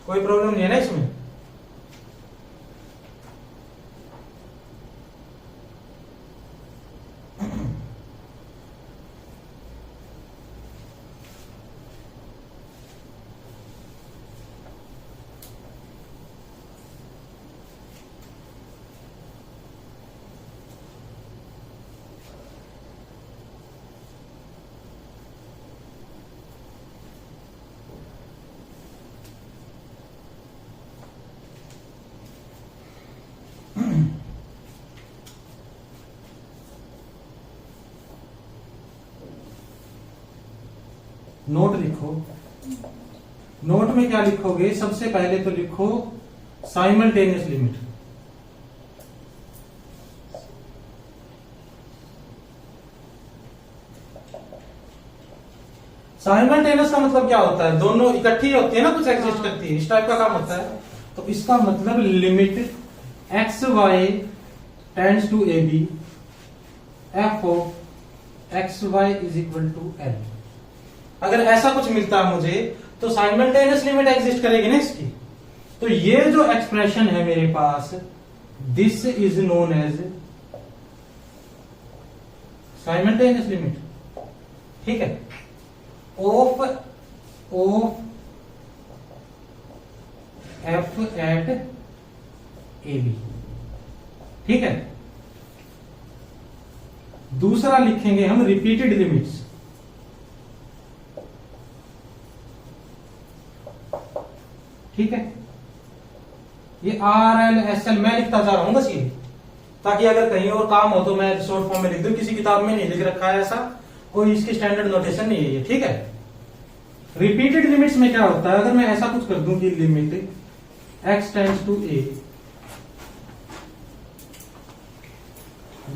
कोई प्रॉब्लम नहीं है ना इसमें। नोट लिखो, नोट में क्या लिखोगे, सबसे पहले तो लिखो साइमल्टेनियस लिमिट। साइमल्टेनियस का मतलब क्या होता है, दोनों इकट्ठी होती है ना, कुछ एग्जिस्ट करती है, इस टाइप का काम होता है। तो इसका मतलब limit x y tends to A b f of x Y is equal to l. अगर ऐसा कुछ मिलता है मुझे तो साइमल्टेनियस लिमिट एग्जिस्ट करेगी ना इसकी। तो ये जो एक्सप्रेशन है मेरे पास, this is known as simultaneous limit, ठीक है, of f at a b, ठीक है। दूसरा लिखेंगे हम रिपीटेड लिमिट्स। ठीक है, ये RLSL मैं लिखता जा रहा हूं बस ये, ताकि अगर कहीं और काम हो तो मैं शॉर्ट फॉर्म में लिख दूं। किसी किताब में नहीं लिख रखा है ऐसा, कोई इसकी स्टैंडर्ड नोटेशन नहीं है ये। ठीक है, रिपीटेड लिमिट्स में क्या होता है, अगर मैं ऐसा कुछ कर दूं कि limit x tends to a,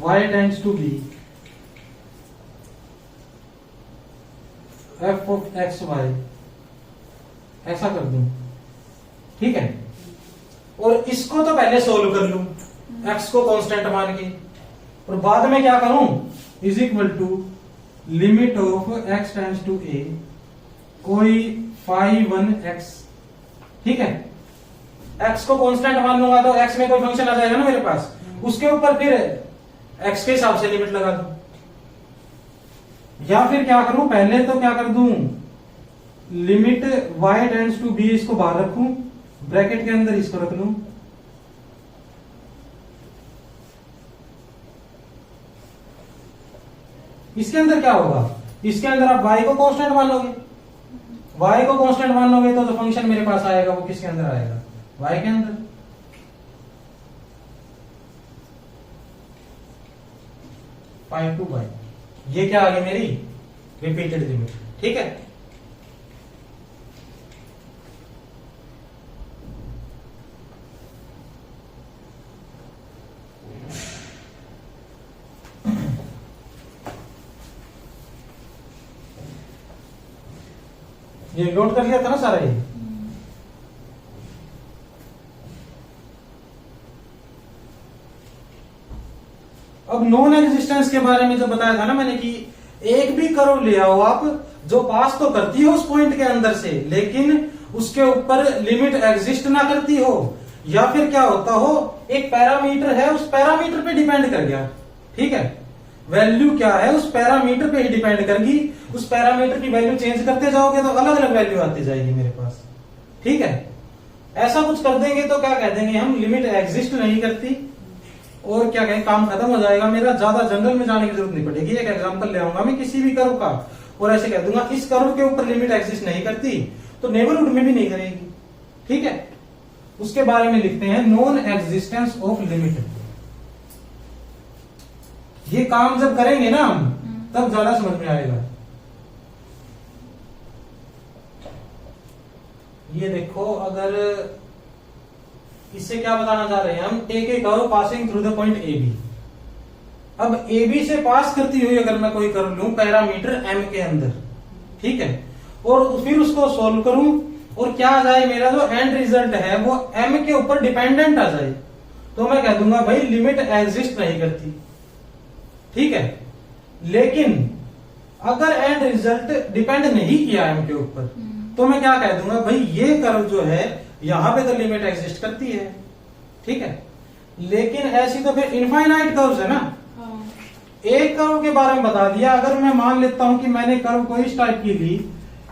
y tends to b, f of x y, ऐसा कर दूं। ठीक है, और इसको तो पहले सोल्व कर लूं x को कांस्टेंट मान के, और बाद में क्या करूं, is equal to limit of x tends to a कोई फाई 1x। ठीक है, x को कांस्टेंट मान लूंगा तो x में कोई फंक्शन आ जाएगा ना मेरे पास, उसके ऊपर फिर x के हिसाब से लिमिट लगा दूं। या फिर क्या करूं, पहले तो क्या कर दूं, limit y tends to b इसको बाहर रखूं, ब्रैकेट के अंदर इसको रख लूं, इसके अंदर क्या होगा, इसके अंदर आप y को कांस्टेंट मान लोगे, y को कांस्टेंट मान लोगे तो जो फंक्शन मेरे पास आएगा वो किसके अंदर आएगा, y के अंदर। फाइव टू y, ये क्या आ गई मेरी रिपीटेड लिमिट। ठीक है, ये नोट कर लिया था ना सारा ये। अब नॉन एग्जिस्टेंस के बारे में जो बताया था ना मैंने कि एक भी कर्व ले आओ आप, जो पास तो करती हो उस पॉइंट के अंदर से, लेकिन उसके ऊपर लिमिट एग्जिस्ट ना करती हो, या फिर क्या होता हो, एक पैरामीटर है उस पैरामीटर पे डिपेंड कर गया। ठीक है, वैल्यू क्या है उस पैरामीटर पे ही डिपेंड करेगी, उस पैरामीटर की वैल्यू चेंज करते जाओगे तो अलग अलग वैल्यू आती जाएगी मेरे पास। ठीक है, ऐसा कुछ कर देंगे तो क्या कह देंगे हम, लिमिट एग्जिस्ट नहीं करती, और क्या कहें, काम खत्म हो जाएगा मेरा, ज्यादा जनरल में जाने की जरूरत नहीं पड़ेगी। एक एग्जांपल ले आऊंगा मैं किसी भी कर्व का, और ऐसे कह दूंगा इस कर्व के ऊपर लिमिट एग्जिस्ट नहीं करती, तो नेबरहुड में भी नहीं करेगी। ठीक है, उसके बारे में लिखते हैं नॉन एग्जिस्टेंस ऑफ लिमिट। ये काम जब करेंगे ना हम, तब ज्यादा समझ में आएगा। ये देखो, अगर इससे क्या बताना चाह रहे हैं हम, take a curve passing through the point a b. अब ए बी से पास करती हुई अगर मैं कोई कर्व लूं पैरामीटर एम के अंदर, ठीक है, और फिर उसको सोल्व करूं, और क्या आ जाए, मेरा जो एंड रिजल्ट है वो एम के ऊपर डिपेंडेंट आ जाए, तो मैं कह दूंगा भाई लिमिट एग्जिस्ट नहीं करती। ठीक है, लेकिन अगर एंड रिजल्ट डिपेंड नहीं किया एम के ऊपर, तो मैं क्या कह दूंगा, भाई ये कर्व जो है यहां पे तो लिमिट एग्जिस्ट करती है। ठीक है, लेकिन ऐसी तो फिर इनफाइनाइट कर्व्स है ना। एक कर्व के बारे में बता दिया, अगर मैं मान लेता हूं कि मैंने कर्व कोई इस टाइप की ली,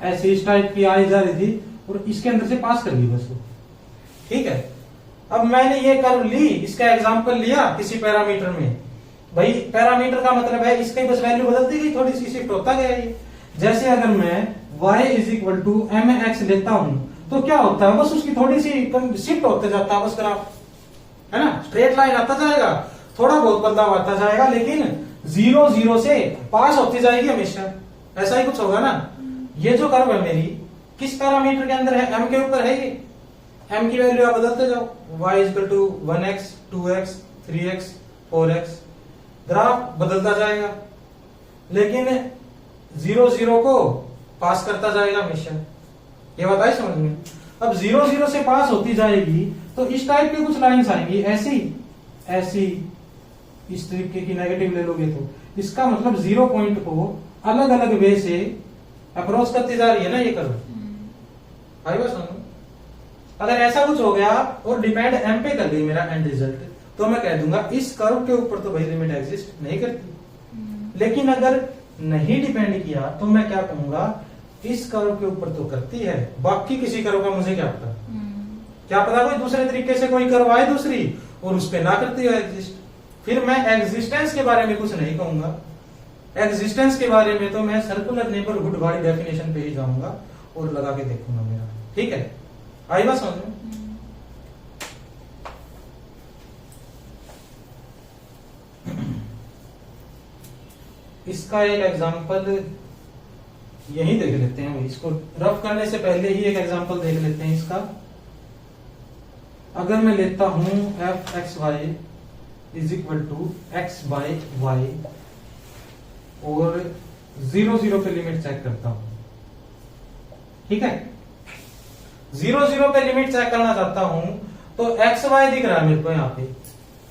ऐसे इस टाइप की आई जा रही थी, और इसके अंदर से पास कर दी बस वो। ठीक है, अब मैंने ये कर्व ली, इसका एग्जांपल लिया किसी पैरामीटर में, भाई पैरामीटर का मतलब है इसकी बस वैल्यू बदलती गई, थोड़ी सी शिफ्ट होता गया ये। जैसे अगर मैं y is equal to mx लेता हूं, तो क्या होता है, बस उसकी थोड़ी सी शिफ्ट होते जाता है बस ग्राफ, है ना, स्ट्रेट लाइन आता जाएगा, थोड़ा बहुत बदलाव आता जाएगा, लेकिन 0 0 से पास होती जाएगी हमेशा। ऐसा ही कुछ होगा ना। ये जो कर्व है मेरी किस पैरामीटर के अंदर है, m के ऊपर है, ये m की वैल्यू आप बदलते जाओ, y is equal to 1x 2x 3x 4x, graph बदलता जाएगा, लेकिन 0 0 को पास करता जाएगा हमेशा। ये बात आई समझ में। अब 0 0 से पास होती जाएगी तो इस टाइप की कुछ लाइंस आएंगी, ऐसी ऐसी, इस तरीके की नेगेटिव ले लोगे तो इसका मतलब 0 पॉइंट को अलग अलग वे से अप्रोच करती जा रही है ना ये कर्व। आई बात समझ। अगर ऐसा कुछ हो गया और डिपेंड एम पे कर गई मेरा एंड रिजल्ट, तो मैं कह दूंगा इस कर्व के ऊपर तो भाई लिमिट एग्जिस्ट नहीं करती। लेकिन अगर नहीं डिपेंड किया तो मैं क्या कहूंगा, इस कर्व के ऊपर तो करती है, बाकी किसी कर्व का मुझे क्या पता। क्या पता कोई दूसरे तरीके से कोई कर्व आए दूसरी और उस पे ना करती हो एग्जिस्ट। फिर मैं एग्जिस्टेंस के बारे में कुछ नहीं कहूंगा। एग्जिस्टेंस के बारे में तो मैं सर्कुलर नेबरहुड वाली डेफिनेशन पे ही जाऊंगा और लगा के देखूंगा मेरा। ठीक है, आई बात समझ में? इसका एक एग्जांपल यही देख लेते हैं, इसको रफ करने से पहले ही एक एग्जांपल देख लेते हैं इसका। अगर मैं लेता हूं f x Y is equal to x by y और 0 0 पे लिमिट चेक करता हूं, ठीक है, 0 0 पे लिमिट चेक करना चाहता हूं तो एक्स वाई दिख रहा है मेरे को यहाँ पे।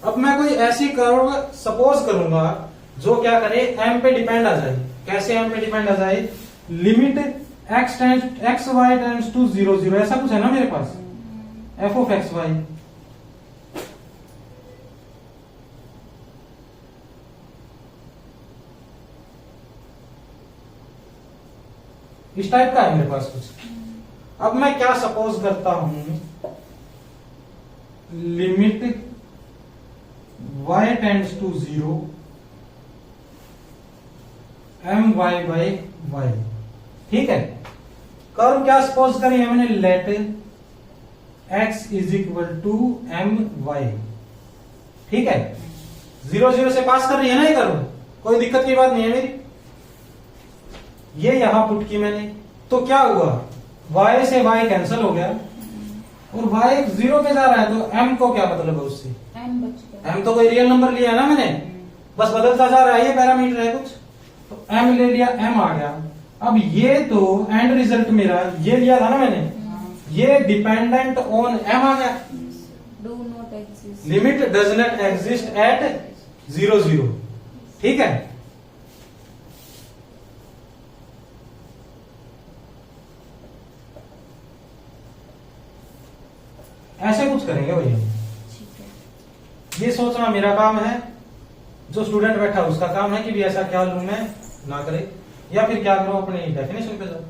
अब मैं कोई ऐसी कर्व सपोज करूंगा जो क्या करे, एम पे डिपेंड आ जाए। कैसे एम पे डिपेंड आ जाए? Limit x y tends to 0 0, ऐसा कुछ है ना मेरे पास, एफ ऑफ एक्स वाई। इस टाइप का है मेरे पास कुछ। अब मैं क्या सपोज करता हूं, limit y tends to 0 m y by y, ठीक है। कर्व क्या सपोज करें मैंने, let x is equal to m y, ठीक है। 0 0 से पास कर रही है ना ये कर्व, कोई दिक्कत की बात नहीं है मेरी। ये यहां पुट की मैंने, तो क्या हुआ, y से y कैंसिल हो गया और y 0 पे जा रहा है तो m को क्या मतलब है उससे, m बच गया। m तो कोई रियल नंबर लिया ना मैंने, बस बदलता जा रहा है, ये पैरामीटर है कुछ, तो m ले लिया, m आ गया। अब ये तो एंड रिजल्ट मेरा ये लिया था ना मैंने, ये डिपेंडेंट ऑन m आ गया। Do not exist, limit does not exist at 0 0, ठीक है। ऐसे कुछ करेंगे भैया, ठीक है। ये सोचना मेरा काम है, जो स्टूडेंट बैठा उसका काम है कि भी ऐसा क्या लूं मैं, ना करे, या फिर क्या करो अपनी डेफिनेशन पे जाओ,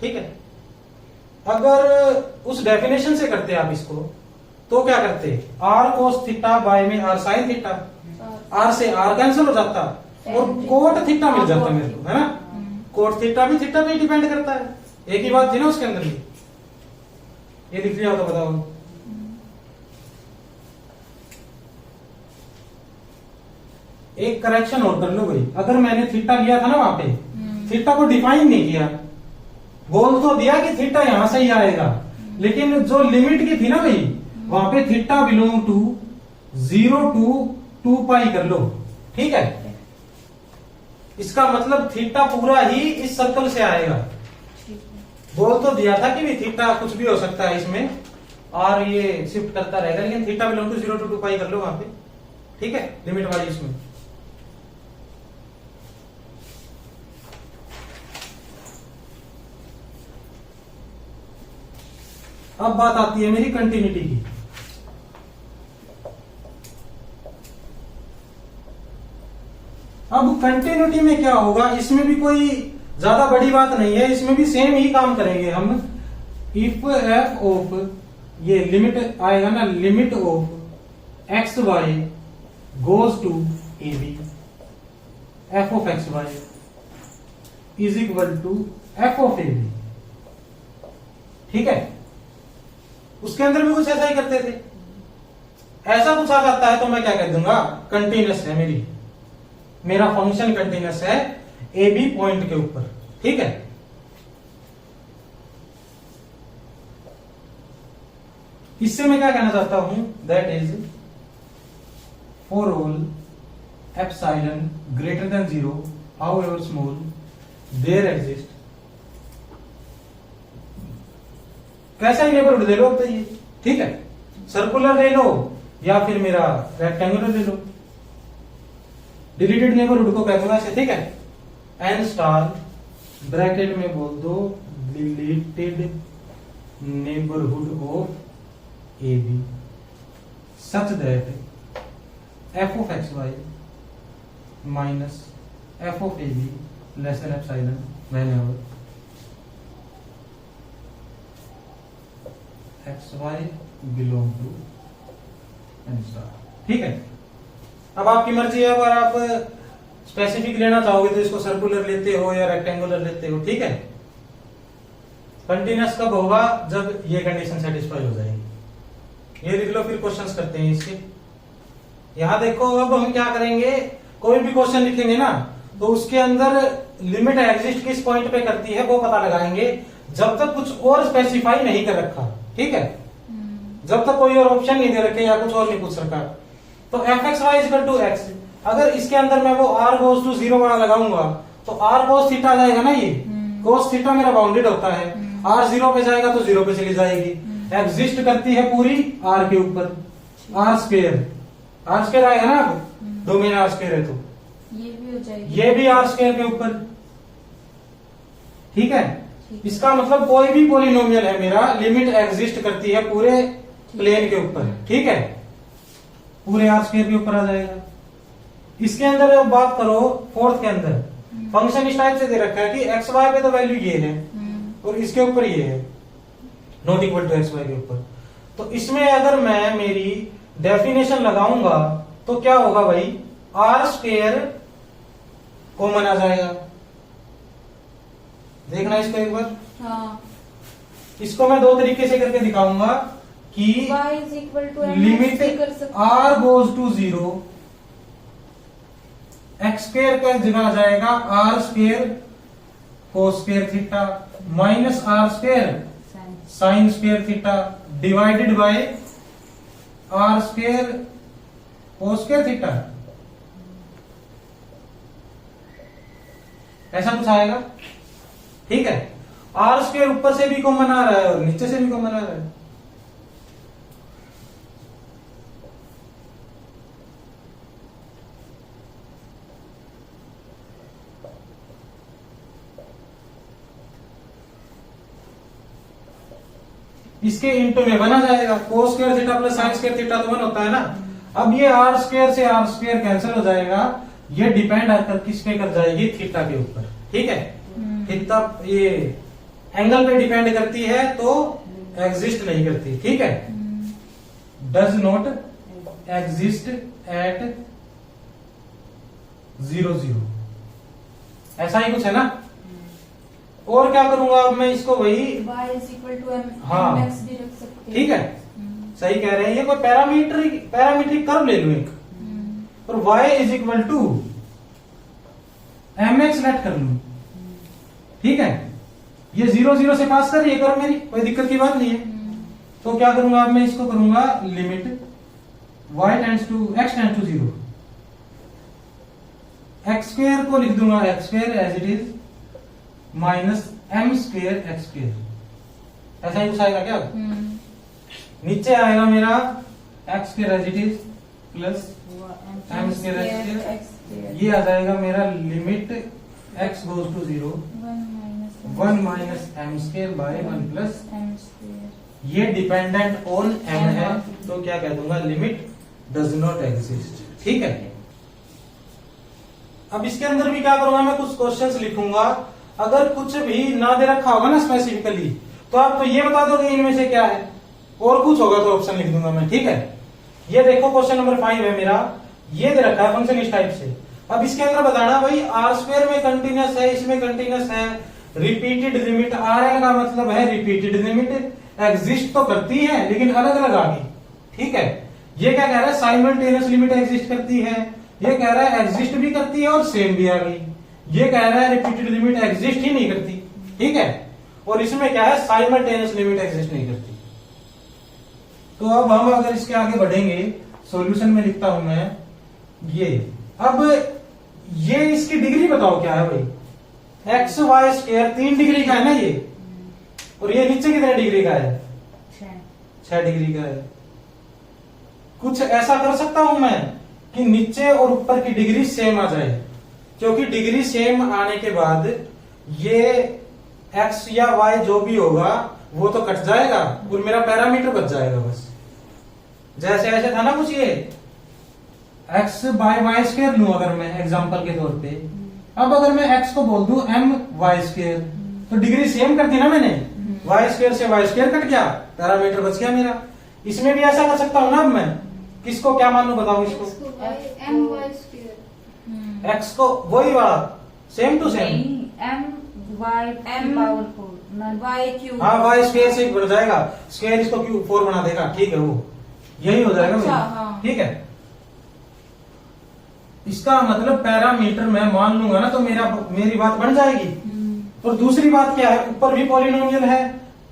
ठीक है। अगर उस डेफिनेशन से करते आप इसको तो क्या करते, आर कोस थीटा बाय में आर साइन थीटा, आर से आर कैंसिल हो जाता और कोट थीटा मिल जाता मेरे को, है ना। कोट थीटा भी थीटा पे डिपेंड करता है, एक ही बात थी ना उसके अंदर। ये लिख लिया हो तो बताओ। एक करेक्शन और कर लो भाई, अगर मैंने थीटा लिया था ना वहां पे, थीटा को डिफाइन नहीं किया, बोल तो दिया कि थीटा यहां से ही आएगा, लेकिन जो लिमिट की थी ना भाई, वहां पे थीटा बिलोंग टू 0 टू 2 पाई कर लो, ठीक है। इसका मतलब थीटा पूरा ही इस सर्कल से आएगा। बोल तो दिया था कि भी थीटा कुछ भी हो सकता है इसमें, और ये शिफ्ट करता रहेगा, लेकिन थीटा बिलोंग टू 0 टू 2 पाई कर लो वहां पे, ठीक है, लिमिट वाली इसमें। अब बात आती है मेरी कंटिन्यूटी की। अब कंटिन्यूटी में क्या होगा, इसमें भी कोई ज्यादा बड़ी बात नहीं है, इसमें भी सेम ही काम करेंगे हम। इफ एफ ऑफ, ये लिमिट आएगा ना, limit of x y goes to A b, f of x Y is equal to f of A b, ठीक है। उसके अंदर भी कुछ ऐसा ही करते थे। ऐसा कुछ आ जाता है तो मैं क्या कह दूंगा, कंटिन्यूअस है मेरा फंक्शन कंटिन्यूअस है ए बी पॉइंट के ऊपर, ठीक है। इससे मैं क्या कहना चाहता हूं, that is for all epsilon greater than 0 however small there exist, कैसा ही नेबरहुड ले लो अब तो ये, ठीक है, सर्कुलर ले लो या फिर मेरा रेक्टेंगुलर ले लो। डिलीटेड नेबरहुड को कह दूंगा ऐसे, ठीक है, एन स्टार ब्रैकेट में बोल दो deleted neighbourhood of A b such that f of x y minus f of A b less than epsilon whenever x Y belong to N star, ठीक है। अब आपकी मर्जी है, अगर आप स्पेसिफिक लेना चाहोगे तो इसको सर्कुलर लेते हो या रेक्टेंगुलर लेते हो, ठीक है। कंटिन्यूअस कब होगा, जब ये कंडीशन सेटिस्फाई हो जाएगी। ये लिख लो, फिर क्वेश्चंस करते हैं इसके। यहां देखो, अब हम क्या करेंगे, कोई भी क्वेश्चन लिखेंगे ना तो उसके अंदर लिमिट एग्जिस्ट किस पॉइंट पे करती है वो पता लगाएंगे, जब तक कुछ और स्पेसिफाई नहीं कर रखा, ठीक है। जब तक कोई और ऑप्शन नहीं दे रखे या कुछ और नहीं पूछ रखा। तो f x y equal to x, अगर इसके अंदर मैं वो आर गोज टू 0 वाला लगाऊंगा तो आर कोस थीटा जाएगा ना, ये कोस थीटा मेरा बाउंडेड होता है, आर 0 पे जाएगा तो 0 पे चली जाएगी, एग्जिस्ट करती है पूरी आर के ऊपर, आर स्क्वायर आएगा ना, डोमेन आर स्क्वायर है तो ये भी हो जाएगी, ये भी आर स्क्वायर के ऊपर, ठीक है। इसका मतलब कोई भी पॉलिनोमियल है मेरा, लिमिट एग्जिस्ट करती है पूरे प्लेन के ऊपर, ठीक है, पूरे आर स्क्वायर के ऊपर आ जाएगा। इसके अंदर अब बात करो फोर्थ के अंदर, फंक्शन इस टाइप से दे रखा है कि एक्स वाई पे तो वैल्यू ये है और इसके ऊपर ये है, not equal to x y के ऊपर। तो इसमें अगर मैं मेरी डेफिनेशन लगाऊंगा तो क्या होगा भाई, आर स्क्वायर कॉमन आ जाएगा। देखना इसको एक बार, हाँ। इसको मैं दो तरीके से करके दिखाऊंगा कि y is equal to limit r goes to 0, x square का जगह आ जाएगा r square cos square theta minus r square sine square theta divided by r square cos square theta, ऐसा कुछ आएगा, ठीक है। आर स्क्वायर ऊपर से भी कॉमन आ रहा है और नीचे से भी कॉमन आ रहा है। इसके इंटू में बना जाएगा, कोस square theta plus sign square theta तो 1 होता है ना। अब ये आर स्क्वायर से आर स्क्वायर कैंसिल हो जाएगा, ये डिपेंड आकर किस पे कर जाएगी, थीटा के ऊपर, ठीक है। थीटा ये एंगल पे डिपेंड करती है तो एग्जिस्ट नहीं करती, ठीक है। डज नॉट एग्जिस्ट एट 0 0, ऐसा ही कुछ है ना। और क्या करूंगा अब मैं इसको वही y इज इक्वल टू हाँ। mx भी रख सकते हैं, ठीक है, सही कह रहे हैं। ये कोई पैरामीट्रिक कर्व ले लूं एक, और y is equal to mx let कर लूं, ठीक है। ये 0 0 से पास कर रही है कर्व मेरी, कोई दिक्कत की बात नहीं है। तो क्या करूंगा अब मैं इसको करूंगा limit y tends to x tends to 0, x square को लिख दूंगा x square as it is minus m square x square, ऐसा ही कुछ आएगा क्या। नीचे आएगा मेरा x square as it is plus m square x square, ये आ जाएगा मेरा limit x goes to 0 1 minus m square by 1 plus m square. ये डिपेंडेंट ऑन एम है तो क्या कह दूंगा, लिमिट डज नॉट एग्जिस्ट, ठीक है। अब इसके अंदर भी क्या करूंगा, मैं कुछ क्वेश्चंस लिखूंगा, अगर कुछ भी ना दे रखा होगा ना स्पेसिफिकली तो आप तो ये बता दोगे इनमें से क्या है, और कुछ होगा तो ऑप्शन लिख दूंगा मैं, ठीक है। ये देखो क्वेश्चन नंबर 5 है मेरा, ये दे रखा है फंक्शन इस टाइप से। अब इसके अंदर बताना भाई आर स्क्वायर में कंटिन्यूअस है, इसमें कंटिन्यूअस है, रिपीटेड लिमिट आर एल का मतलब है रिपीटेड लिमिट, एग्जिस्ट तो करती है लेकिन अलग अलग आ गई, ठीक है। ये क्या कह रहा है, साइमल्टेनियस लिमिट एग्जिस्ट करती है, ये कह रहा है एग्जिस्ट भी करती है और सेम भी आ गई, ये कह रहा है रिपीटेड लिमिट एग्जिस्ट ही नहीं करती, ठीक है। और इसमें क्या है, साइमल्टेनियस लिमिट एग्जिस्ट नहीं करती। तो अब हम अगर इसके आगे बढ़ेंगे, सॉल्यूशन में लिखता हूं मैं ये। अब ये इसकी डिग्री बताओ क्या है भाई, एक्स वाई स्क्वायर 3 डिग्री का है ना ये, और ये नीचे कितने डिग्री का है, 6 डिग्री का है। कुछ ऐसा कर सकता हूं मैं कि नीचे और ऊपर की डिग्री सेम आ जाए, क्योंकि डिग्री सेम आने के बाद ये x या y जो भी होगा वो तो कट जाएगा और मेरा पैरामीटर बच जाएगा बस। जैसे ऐसे था ना कुछ, ये x बाय वाई स्क्वायर लू अगर मैं एग्जांपल के तौर पे, अब अगर मैं x को बोल दूं m वाई स्क्वायर तो डिग्री सेम कर दी ना मैंने, वाई स्क्वायर से वाई स्क्वायर कट गया, पैरामीटर बच गया मेरा। इसमें भी ऐसा कर सकता हूं ना, अब मैं किसको क्या मान लू बताओ, इसको m स्क्वायर एक्स को वही वाला सेम टू सेम, नहीं, m y M power 4 y cube. हाँ वाई स्क्वायर से बढ़ जाएगा, स्क्वायर इसको क्यूब 4 बना देगा, ठीक है वो यही हो जाएगा अच्छा, मेरी। हाँ। ठीक है, इसका मतलब पैरामीटर मैं मान लूंगा ना तो मेरी बात बन जाएगी। और दूसरी बात क्या है, ऊपर भी पॉलिनोमियल है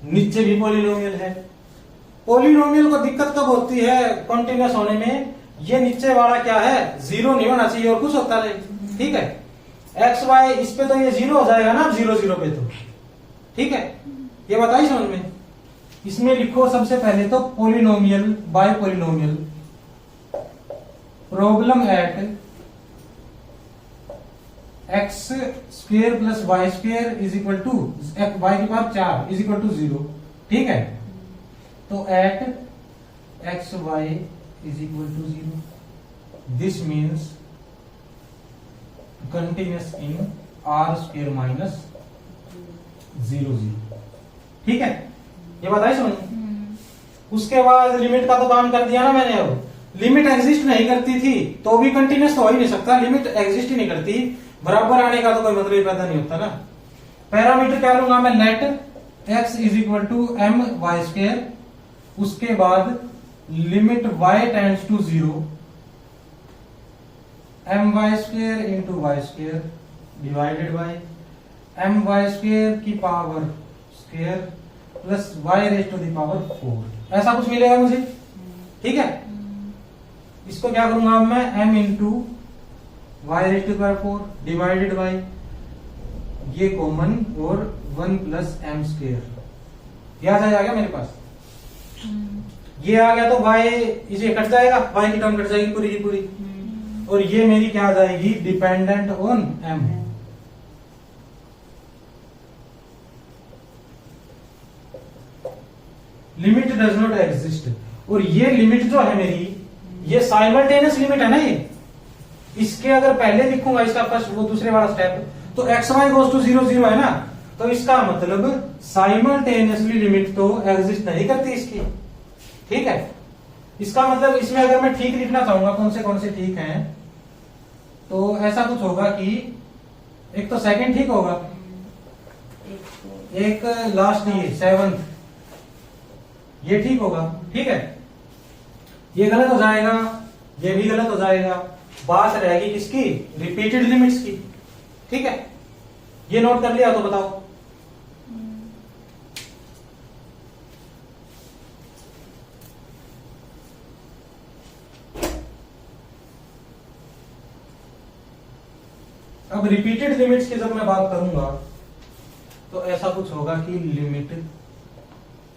नीचे भी पॉलिनोमियल है। पॉलिनोमियल को दिक्कत कब होती है कॉन्टिन्यूअस होने में, ये नीचे वाला क्या है जीरो नहीं होना चाहिए और कुछ होता है। ठीक है, एक्स वाई इस पे तो ये जीरो हो जाएगा ना, 0 0 पे तो ठीक है, ये बताइए समझ में। इसमें लिखो सबसे पहले तो polynomial by polynomial, problem at x square plus y square is equal to y की पावर 4 इज इक्वल टू 0। ठीक है, तो at x Y is equal to 0, this means continuous in r square minus 0 0। ठीक है, ये बताइए समझ। उसके बाद लिमिट का तो काम कर दिया ना मैंने। अब लिमिट एग्जिस्ट नहीं करती थी तो भी कंटिन्यूअस तो हो ही नहीं सकता, लिमिट एग्जिस्ट ही नहीं करती, बराबर आने का तो कोई मतलब पैदा नहीं होता ना। पैरामीटर क्या लूंगा मैं, let x is equal to m y square, उसके बाद limit y tends to 0 m y square into y square divided by m y square की power square plus y raise to the power 4, ऐसा कुछ मिलेगा मुझे। ठीक है, इसको क्या करूंगा अब मैं, m into y raise to the power 4 divided by ये कॉमन और 1 प्लस एम स्क्वेयर, ये आ जाएगा मेरे पास। ये आ गया तो y इसे कट जाएगा, y की टर्म कट जाएगी पूरी की पूरी, और ये मेरी क्या आ जाएगी, dependent on m। Limit does not exist, और ये लिमिट जो है मेरी, ये साइमल्टेनियस लिमिट है ना ये। इसके अगर पहले लिखूंगा इसका फर्स्ट वो दूसरे वाला स्टेप, तो एक्स वाई गोज टू 0 0 है ना, तो इसका मतलब साइमल्टेनियसली लिमिट तो एग्जिस्ट नहीं करती इसकी। ठीक है, इसका मतलब इसमें अगर मैं ठीक लिखना चाहूंगा कौन से ठीक हैं, तो ऐसा कुछ होगा कि एक तो सेकंड ठीक होगा, एक लास्ट ये 7th ये ठीक होगा। ठीक है, ये गलत हो जाएगा, ये भी गलत हो जाएगा, बात रहेगी किसकी, रिपीटेड लिमिट्स की। ठीक है, ये नोट कर लिया तो बताओ। अब रिपीटेड लिमिट्स की जब मैं बात करूंगा तो ऐसा कुछ होगा कि limit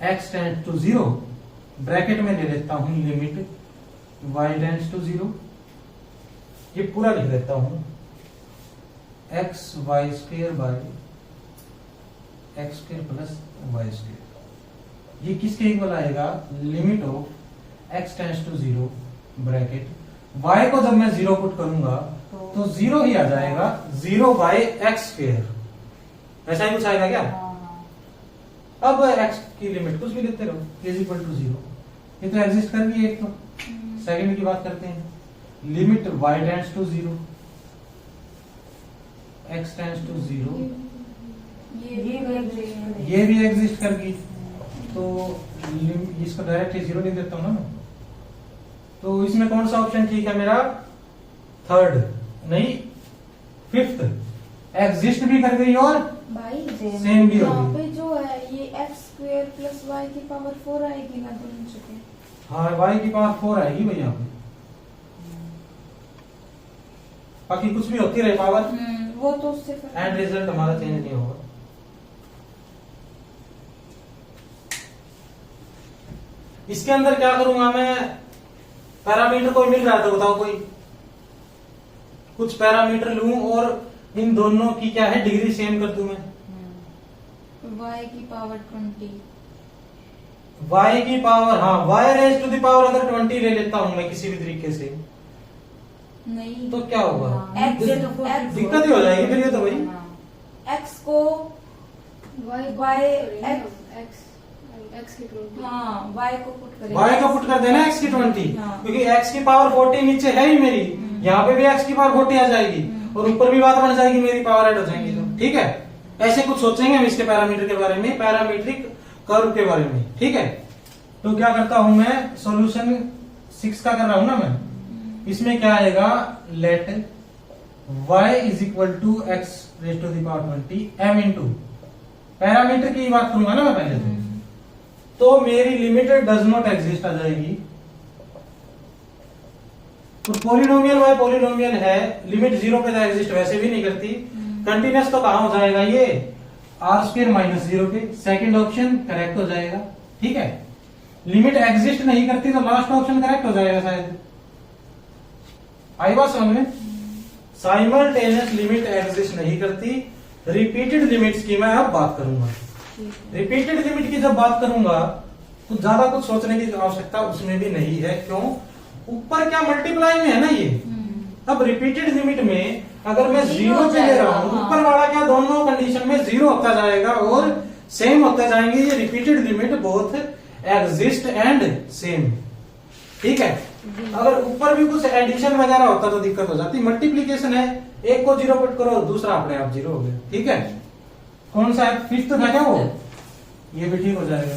x tends to 0, bracket में ले लेता हूं लिमिट y टेंड्स टू 0, ये पूरा लिख देता हूं x y square by x square plus y square, ये किसके इक्वल आएगा, limit of x tends to 0 bracket y को जब मैं 0 पुट करूंगा तो 0 ही आ जाएगा, 0 बाय एक्स स्क्वेयर, ऐसा ही कुछ आएगा क्या। अब x की लिमिट कुछ भी लेते रहो, इज इक्वल टू 0, ये तो एग्जिस्ट कर गई। एक तो सेकंड की बात करते हैं, limit y tends to 0 x tends to 0, ये भी एग्जिस्ट कर गई, तो इसको डायरेक्ट 0 लिख देता हूं ना मैं। तो इसमें कौन सा ऑप्शन ठीक है मेरा, थर्ड नहीं 5th, एग्जिस्ट भी कर गई और भाई सेम भी यहाँ होगी। पे जो है ये एक्स स्क्वेयर प्लस वाई की पावर 4 आएगी ना दोनों जगह। हाँ y की पावर 4 आएगी भाई यहाँ पे, बाकी कुछ भी होती रहे पावर, वो तो उससे फर्क एंड रिजल्ट हमारा चेंज नहीं होगा। इसके अंदर क्या करूंगा मैं, पैरामीटर कोई मिल रहा है तो बताओ, कोई कुछ पैरामीटर लूं और इन दोनों की क्या है डिग्री सेम कर दूं मैं। y की पावर 20, y की पावर, हाँ y raise to the power अगर 20 ले लेता हूं मैं किसी भी तरीके से, नहीं तो क्या होगा, X दिक्कत ही हो जाएगी फिर ये तो भाई। x को y एक्स की 20, हाँ y को पुट करें, y को पुट कर देना x की 20, हाँ। क्योंकि x की पावर 40 नीचे है ही मेरी, यहाँ पे भी x की पावर 40 आ जाएगी और ऊपर भी बात बन जाएगी, मेरी पावर ऐड हो जाएंगी। तो ठीक है, ऐसे कुछ सोचेंगे हम इसके पैरामीटर के बारे में, पैरामीट्रिक कर्व के बारे में। ठीक है, तो क्या करता हूं मैं, सॉल्यूशन 6 का कर रहा हूं ना मैं। इसमें क्या आएगा, let y is equal to x raise to the power 20 m into, parameter की बात करूंगा ना मैं पहले तो मेरी लिमिट डज नॉट एग्जिस्ट आ जाएगी। तो पॉलिनोमियल y पॉलिनोमियल है, लिमिट 0 पे तो एग्जिस्ट वैसे भी नहीं करती। कंटिन्यूअस तो कहां हो जाएगा ये, आर स्क्वायर माइनस 0 पे, सेकंड ऑप्शन करेक्ट हो जाएगा। ठीक है, लिमिट एग्जिस्ट नहीं करती तो लास्ट ऑप्शन करेक्ट हो जाएगा शायद। आई बात समझ में, साइमल्टेनियस लिमिट एग्जिस्ट नहीं करती। रिपीटेड लिमिट्स की मैं अब बात करूंगा। रिपीटेड लिमिट की जब बात करूंगा तो ज्यादा कुछ सोचने की आवश्यकता उसमें भी नहीं है। क्यों, ऊपर क्या मल्टीप्लाई में है ना ये। अब रिपीटेड लिमिट में अगर मैं 0 पे ले रहा हूं, ऊपर वाला क्या दोनों कंडीशन में 0 होता जाएगा और सेम होते जाएंगे। ये repeated limit both exist and same. ठीक है, अगर ऊपर भी कुछ एडिशन वगैरह होता तो दिक्कत हो जाती। मल्टीप्लीकेशन है, एक को 0 पुट करो, दूसरा अपने आप 0 हो गया। ठीक है, कौन सा है, फिफ्थ था क्या वो, ये भी ठीक हो जाएगा।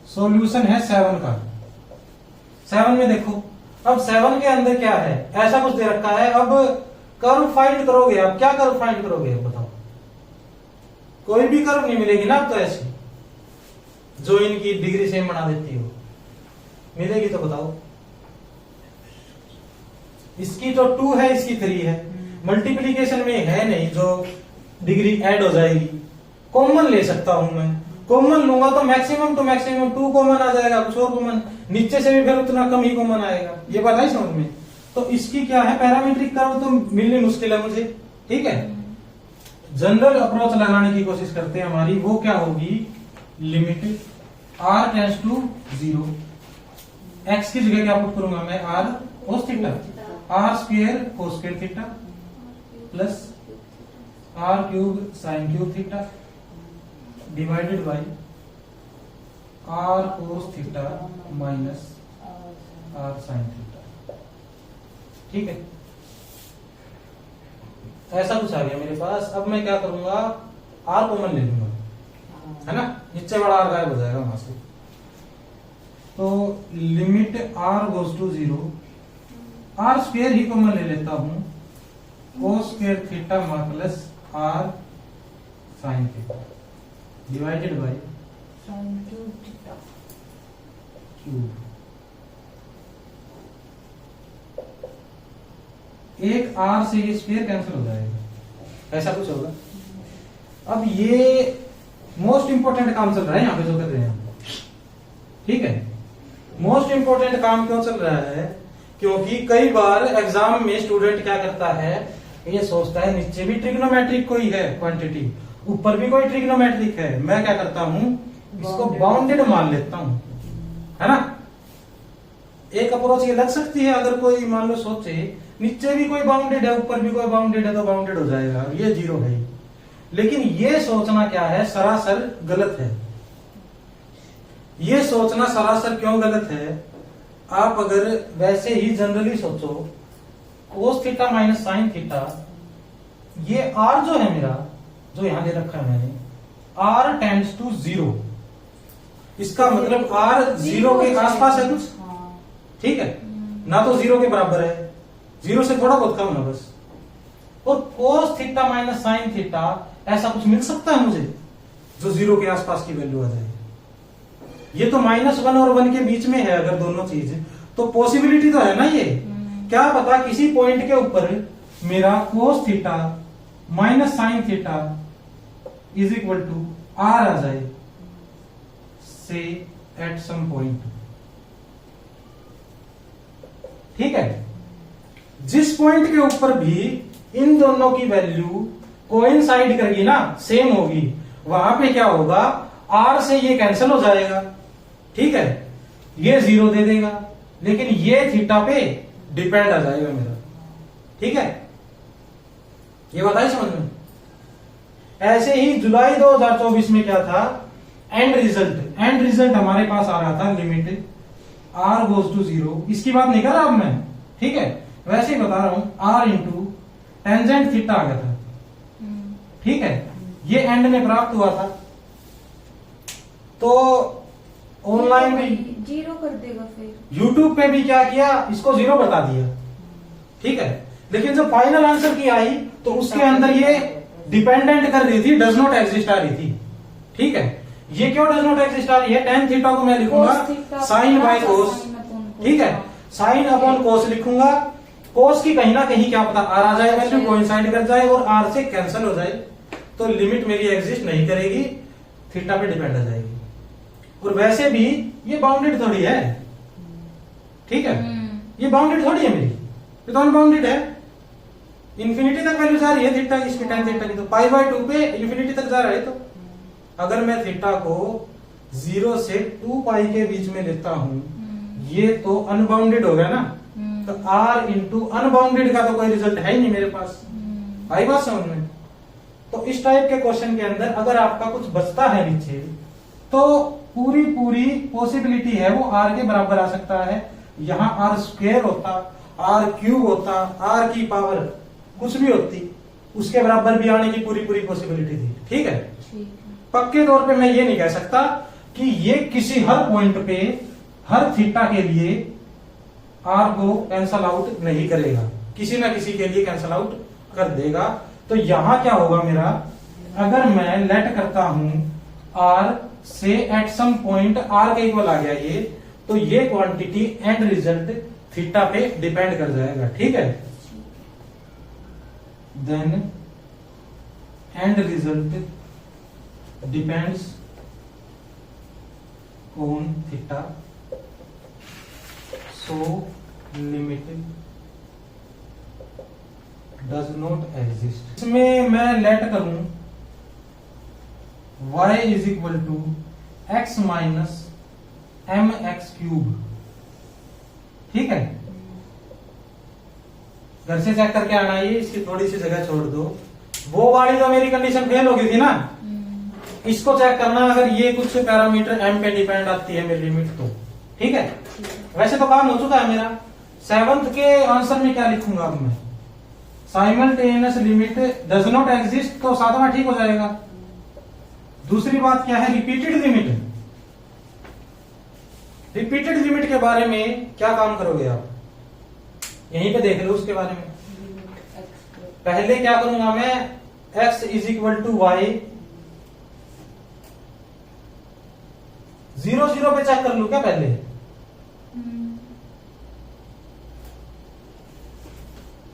सॉल्यूशन है 7 का। 7 में देखो, अब 7 के अंदर क्या है, ऐसा कुछ दे रखा है। अब कर्व फाइंड करोगे, अब क्या कर्व फाइंड करोगे बताओ, कोई भी कर्व नहीं मिलेगी ना अब तो ऐसी जो इनकी डिग्री सेम बना देती हो, मिलेगी तो बताओ। इसकी तो 2 है, इसकी 3 है, मल्टीप्लीकेशन में है नहीं जो डिग्री ऐड हो जाएगी। कॉमन ले सकता हूं मैं, कॉमन लूंगा तो मैक्सिमम टू मैक्सिमम 2 कॉमन आ जाएगा, कुछ और कॉमन नीचे से भी फिर उतना कम ही कॉमन आएगा। ये बात है समझ में। तो इसकी क्या है, पैरामीट्रिक कर्व तो मिलनी मुश्किल है मुझे। ठीक है, जनरल अप्रोच लगाने की कोशिश करते हैं हमारी, वो क्या होगी, limit r tends to 0, x की जगह क्या पुट करूंगा मैं, r cos theta, r square cos square theta plus r cube sin cube theta divided bye r cos theta minus r sin theta. ठीक है, ऐसा कुछ आ गया मेरे पास। अब मैं क्या करूंगा, r कॉमन ले लूंगा, है ना, नीचे बड़ा r गायब हो जाएगा वहां से। तो limit r goes to 0, r square ही कॉमन ले लेता हूं, cos square theta plus r sin theta divided by sin cube theta cube. एक r से ये स्क्वायर कैंसिल हो जाएगा, ऐसा कुछ होगा। अब ये मोस्ट इंपोर्टेंट काम चल रहा है यहाँ पे जो कर रहे हैं हम। ठीक है, मोस्ट इंपोर्टेंट काम क्यों चल रहा है, क्योंकि कई बार एग्जाम में स्टूडेंट क्या करता है, ये सोचता है नीचे भी ट्रिग्नोमेट्रिक कोई है क्वांटिटी, ऊपर भी कोई ट्रिग्नोमेट्रिक है। मैं क्या करता हूं, इसको बाउंडेड मान लेता हूं, है ना। एक अप्रोच ये लग सकती है, अगर कोई मान लो सोचे नीचे भी कोई बाउंडेड है, ऊपर भी कोई बाउंडेड है, तो बाउंडेड हो जाएगा, ये 0 है। लेकिन ये सोचना क्या है, सरासर गलत है। ये सोचना सरासर क्यों गलत है, आप अगर वैसे ही जनरली सोचो, cos theta minus sine theta, ये r जो है मेरा, जो यहां दे रखा है मैंने, r टेंड्स टू 0, इसका मतलब r 0 के आसपास है कुछ। ठीक है, ना तो 0 के बराबर है, 0 से थोड़ा बहुत कम है बस। और cos theta minus sine theta, ऐसा कुछ मिल सकता है मुझे जो 0 के आसपास की वैल्यू आ जाए। ये तो -1 और 1 के बीच में है अगर दोनों चीज, तो पॉसिबिलिटी तो है ना ये। क्या पता किसी पॉइंट के ऊपर मेरा cos theta minus sine theta is equal to r आ जाए, से एट सम पॉइंट। ठीक है, जिस पॉइंट के ऊपर भी इन दोनों की वैल्यू कोइंसाइड करेगी ना, सेम होगी, वहां पे क्या होगा, r से ये कैंसिल हो जाएगा। ठीक है, ये 0 दे देगा, लेकिन ये थीटा पे डिपेंड आ जाएगा मेरा। ठीक है, ये बताइए समझ में। ऐसे ही जुलाई 2024 में क्या था, एंड रिजल्ट हमारे पास आ रहा था लिमिट r गोज टू 0, इसकी बात नहीं कर रहा अब मैं, ठीक है, वैसे ही बता रहा हूं, r इंटू टेंजेंट थीटा आ गया था, ठीक है, ये एंड में प्राप्त हुआ था। तो ऑनलाइन भी जीरो कर देगा फिर। यूट्यूब पे भी क्या किया, इसको 0 बता दिया, ठीक है, लेकिन जब फाइनल आंसर की आई तो उसके अंदर ये डिपेंडेंट कर रही थी, डज नॉट एग्जिस्ट आ रही थी, ठीक है। ये क्यों डज नॉट एग्जिस्ट आ रही है, टेन थीटा को मैं लिखूंगा साइन बाय कोस, ठीक है, साइन अपॉन कोस लिखूंगा, कोस की कहीं ना कहीं क्या पता आर आ जाए, वैल्यू कोइंसाइड कर जाए और आर से कैंसिल हो जाए, तो लिमिट मेरी एग्जिस्ट नहीं करेगी, थीटा पे डिपेंड आ जाएगी। और वैसे भी ये बाउंडेड थोड़ी है, ठीक है, ये बाउंडेड थोड़ी है मेरी, ये तो अनबाउंडेड है, इंफिनिटी तक वैल्यू जा रही है थीटा की, इसमें टेन थीटा की, तो पाई बाय 2 पे इंफिनिटी तक जा रहा है। तो अगर मैं थीटा को 0 से 2 पाई के बीच में लेता हूं, ये तो अनबाउंडेड हो गया ना, तो r इंटू अनबाउंडेड का तो कोई रिजल्ट है ही नहीं मेरे पास, आई बात समझ में। तो इस टाइप के क्वेश्चन के अंदर अगर आपका कुछ बचता है नीचे, तो पूरी पॉसिबिलिटी है वो r के बराबर आ सकता है, यहां r स्क्वायर होता, r क्यूब होता, r की पावर कुछ भी होती, उसके बराबर भी आने की पूरी पॉसिबिलिटी थी, ठीक है। पक्के तौर पे मैं ये नहीं कह सकता कि ये किसी हर पॉइंट पे हर थीटा के लिए r को कैंसल आउट नहीं करेगा, किसी ना किसी के लिए कैंसल आउट कर देगा। तो यहां क्या होगा मेरा, अगर मैं लेट करता हूं r से एट सम पॉइंट r के इक्वल आ गया ये, तो ये क्वांटिटी एंड रिजल्ट थीटा पे डिपेंड कर जाएगा, ठीक है। Then end result depends on theta, so limit does not exist. इसमें मैं लेट करूं y is equal to x minus m x cube, ठीक है, घर से चेक करके आना, ये इसकी थोड़ी सी जगह छोड़ दो, वो वाली तो मेरी कंडीशन फेल हो गई थी ना, इसको चेक करना अगर ये कुछ पैरामीटर m पे डिपेंड आती है मेरी लिमिट तो, ठीक है। वैसे तो काम हो चुका है मेरा, 7th के आंसर में क्या लिखूंगा अब मैं, simultaneous limit does not exist, तो 7वां ठीक हो जाएगा। दूसरी बात क्या है, रिपीटेड लिमिट, रिपीटेड लिमिट के बारे में क्या काम करोगे आप, यहीं पे देख लो उसके बारे में। पहले क्या करूंगा मैं, x is equal to y 0 0 पे चेक कर लू क्या पहले,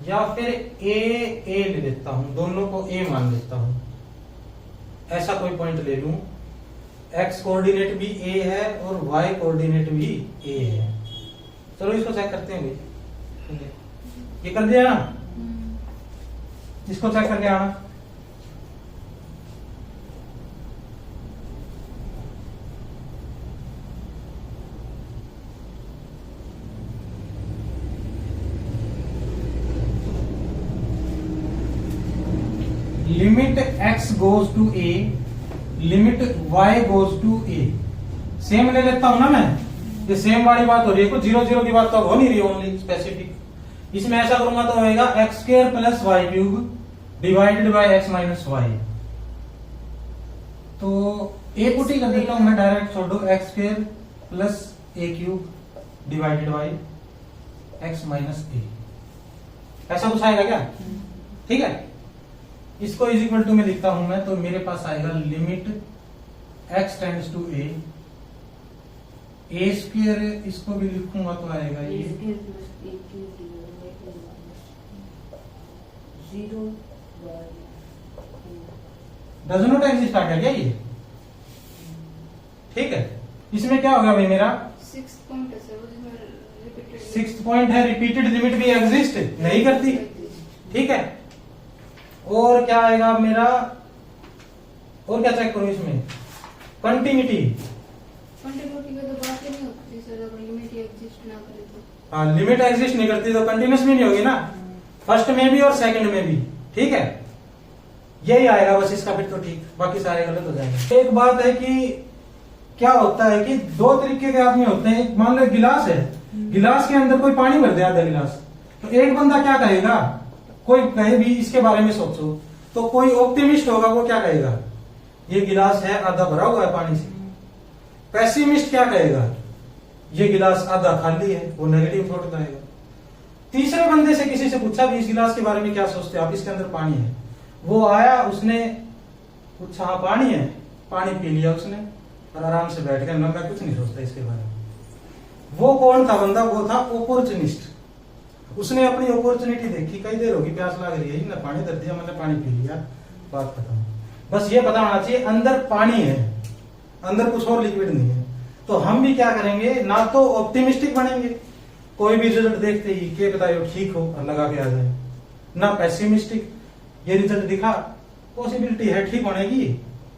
या फिर ए ले लेता हूं, दोनों को a मान लेता हूं, ऐसा कोई पॉइंट ले लूं, x कोऑर्डिनेट भी a है और y कोऑर्डिनेट भी a है। चलो इसको चेक करते हैं भाई, ये कर दिया ना, इसको चेक करके आना। Limit x goes to a, limit y goes to a, same ले लेता हूं ना मैं, ये सेम वाली बात हो रही है, कुछ 0 0 की बात तो हो नहीं रही, ओनली स्पेसिफिक। इसमें ऐसा करूंगा तो होएगा x square plus y cube divided by x minus y, तो ए पुटी कर देता हूं मैं डायरेक्ट, छोड़ दो, x square plus a cube divided by x minus a, ऐसा कुछ आएगा क्या, ठीक है। इसको इज इक्वल टू में लिखता हूं मैं, तो मेरे पास आएगा limit x tends to a square, इसको भी लिखूंगा तो आएगा ये डज नॉट एग्जिस्ट आ गया क्या ये, ठीक है। इसमें क्या होगा भाई मेरा 6th पॉइंट है, रिपीटेड लिमिट भी एग्जिस्ट नहीं करती, ठीक है। और क्या आएगा मेरा, और क्या चेक करूं इसमें, कंटिन्यूटी, कंटिन्यूटी का तो बात ही नहीं होती सर, अगर लिमिट एग्जिस्ट ना करे तो। हाँ, लिमिट एग्जिस्ट नहीं करती तो कंटिन्यूस भी नहीं होगी ना, फर्स्ट में भी और सेकंड में भी, ठीक है। यही आएगा बस इसका, फिर तो ठीक, बाकी सारे गलत हो जाएंगे। एक बात है कि क्या होता है कि दो तरीके के आदमी होते हैं। मान लो एक गिलास है, गिलास के अंदर कोई पानी भर दिया आधा गिलास, तो एक बंदा क्या कहेगा, कोई कहे भी इसके बारे में सोचो, तो कोई ऑप्टिमिस्ट होगा, वो क्या कहेगा, ये गिलास है आधा भरा हुआ है पानी से। पेसिमिस्ट क्या कहेगा, ये गिलास आधा खाली है, वो नेगेटिव थॉट कहेगा। तीसरे बंदे से किसी से पूछा भी इस गिलास के बारे में क्या सोचते हैं आप, इसके अंदर पानी है, वो आया, उसने पूछा हाँ पानी है, पानी पी लिया उसने और आराम से बैठ गया, मैं कुछ नहीं सोचता इसके बारे में। वो कौन था बंदा, वो था ओपोर्चुनिस्ट। उसने अपनी अपॉर्चुनिटी देखी, कई देर होगी प्यास लग रही है, ना पानी दे दिया, मैंने पानी पी लिया, बात खत्म। बस ये पता होना चाहिए अंदर पानी है, अंदर कुछ और लिक्विड नहीं है। तो हम भी क्या करेंगे, ना तो ऑप्टिमिस्टिक बनेंगे, कोई भी रिजल्ट देखते ही के बताइए ठीक हो और लगा के आ जाए, ना पेसिमिस्टिक, ये रिजल्ट दिखा पॉसिबिलिटी है ठीक होने की,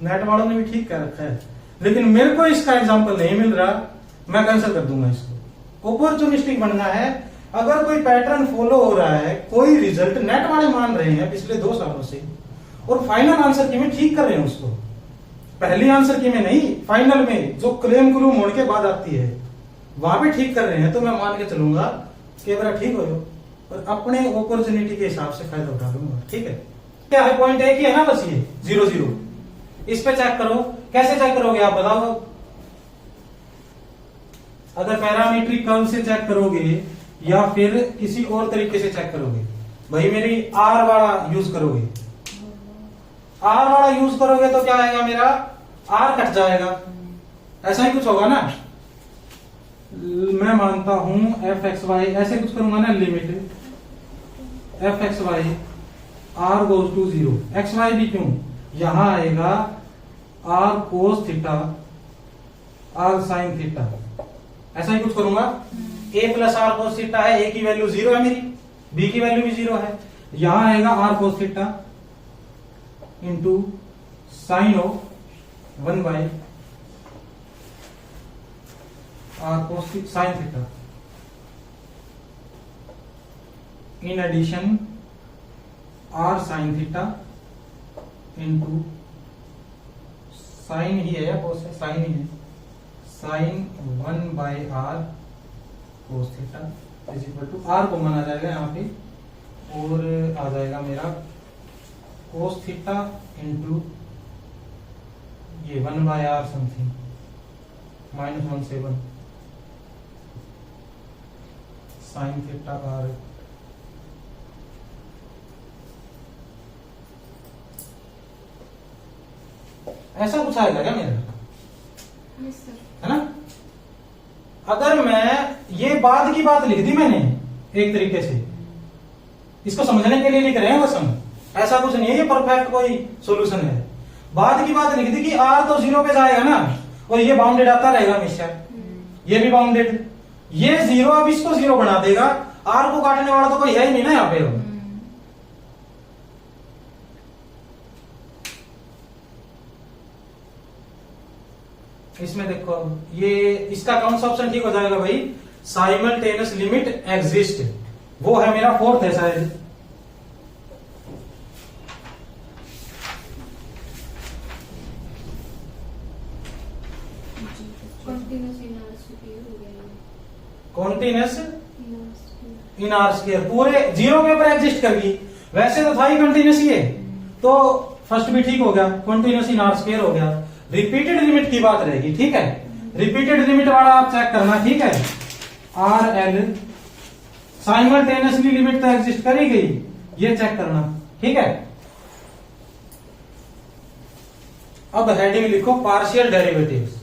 नेट वालों ने भी ठीक कर रखा है, लेकिन मेरे को इसका एग्जाम्पल नहीं मिल रहा, मैं कैंसिल कर दूंगा इसको। अपॉर्चुनिस्टिक बनना है, अगर कोई पैटर्न फॉलो हो रहा है, कोई रिजल्ट नेट वाले मान रहे हैं पिछले 2 सालों से, और फाइनल आंसर की में ठीक कर रहे हैं उसको, पहली आंसर की में नहीं, फाइनल में जो क्लेम क्लूम होने के बाद आती है वहां पे ठीक कर रहे हैं, तो मैं मान के चलूंगा कि मेरा ठीक हो, और अपने अपॉर्चुनिटी के हिसाब से फायदा उठा लूंगा। ठीक है, क्या है, पॉइंट एक ही है ना, बस ये 0 0। इस पे चेक करो, कैसे चेक करोगे आप बताओ। अगर पैरामीट्रिक कर्व से चेक करोगे या फिर किसी और तरीके से चेक करोगे, भाई मेरी आर वाला यूज करोगे, आर वाला यूज करोगे तो क्या आएगा, मेरा आर कट जाएगा, ऐसा ही कुछ होगा ना। मैं मानता हूं एफ एक्स वाई, ऐसे कुछ करूंगा ना, limit f x y r goes to 0, x y भी क्यों, यहां आएगा r cos theta r sine theta, ऐसा ही कुछ करूंगा। A plus r cos theta है, ए की वैल्यू 0 है मेरी, बी की वैल्यू भी 0 है, यहां आएगा r cos theta into sine of 1 by r cos sine theta, in addition r sine theta into sine ही है या कोस है, साइन ही है, sine 1 by r cos theta is equal to, r को माना जाएगा यहाँ पे, और आ जाएगा मेरा कोस थीटा इंटू ये 1 by r something -1 sine theta r, ऐसा कुछ आएगा क्या मेरा, यस सर, है ना। अगर मैं ये बाद की बात लिख दी मैंने एक तरीके से, इसको समझने के लिए लिख रहे हैं बस हम, ऐसा कुछ नहीं है ये परफेक्ट कोई सॉल्यूशन है। बाद की बात लिख दी कि आर तो 0 पे जाएगा ना, और ये बाउंडेड आता रहेगा हमेशा, ये भी बाउंडेड, ये 0 अब इसको 0 बना देगा, आर को काटने वाला तो कोई है ही नहीं ना यहाँ पे। इसमें देखो ये इसका कौन सा ऑप्शन ठीक हो जाएगा भाई, साइमल्टेनियस लिमिट एग्जिस्ट, वो है मेरा 4th है शायद। कॉन्टिन्यूस इन आर स्क्वायर पूरे 0 के ऊपर एग्जिस्ट करगी, वैसे तो था ही कंटिन्यूस ये, तो फर्स्ट भी ठीक हो गया, कॉन्टिन्यूस इन आर स्क्वायर हो गया। रिपीटेड लिमिट की बात रहेगी, ठीक है, रिपीटेड लिमिट वाला आप चेक करना, ठीक है, आर एल साइमल्टेनियसली लिमिट तो एग्जिस्ट करी गई, ये चेक करना, ठीक है। अब हेडिंग लिखो पार्शियल डेरिवेटिव्स,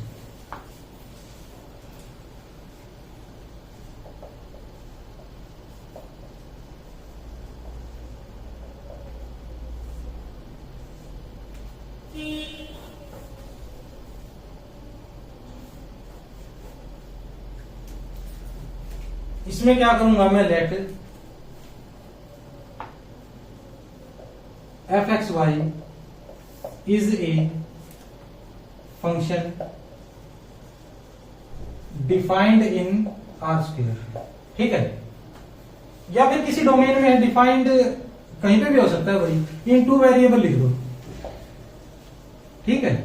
इसमें क्या करूंगा मैं, let f x Y is a function defined in r square, ठीक है, या फिर किसी डोमेन में डिफाइंड कहीं पे भी हो सकता है भाई, इन 2 वेरिएबल लिख दो, ठीक है।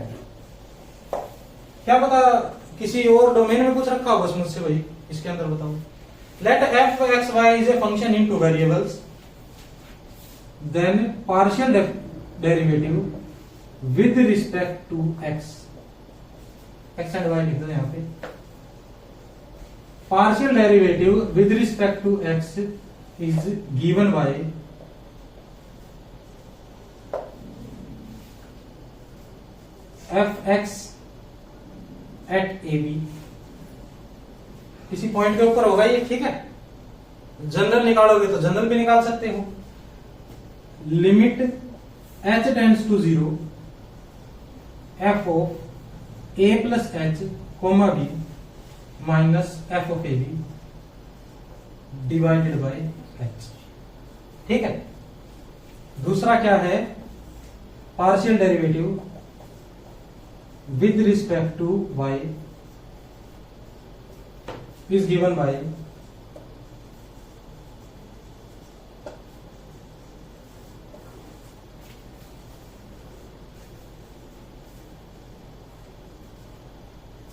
क्या पता किसी और डोमेन में कुछ रखा होगा मुझसे भाई, इसके अंदर बताओ। Let f x Y is a function in two variables, then partial derivative with respect to x, x and y लिख दो यहां पे। Partial derivative with respect to x is given by f x at a b, किसी point के ऊपर होगा ये, ठीक है। जनरल निकालोगे तो जनरल भी निकाल सकते हो। Limit h tends to 0 f of a plus h comma b minus f of A b divided by h, ठीक है। दूसरा क्या है, partial derivative with respect to y is given by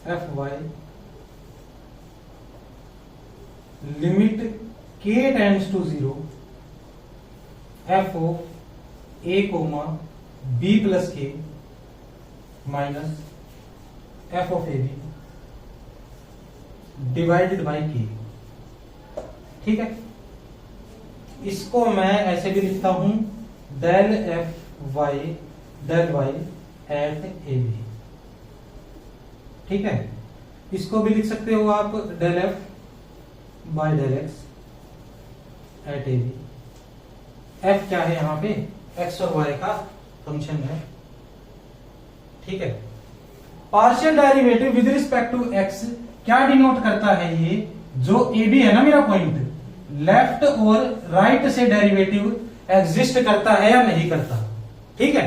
fy limit k tends to 0 f of a comma b plus k माइनस f of A b divided by k, ठीक है। इसको मैं ऐसे भी लिखता हूं, del f y del y at a b, ठीक है। इसको भी लिख सकते हो आप del f by del x at a b. F क्या है यहां पे, एक्स और वाई का फंक्शन है, ठीक है। Partial derivative with respect to x क्या डिनोट करता है, ये जो ए बी है ना मेरा पॉइंट, लेफ्ट और राइट से डेरिवेटिव एग्जिस्ट करता है या नहीं करता, ठीक है।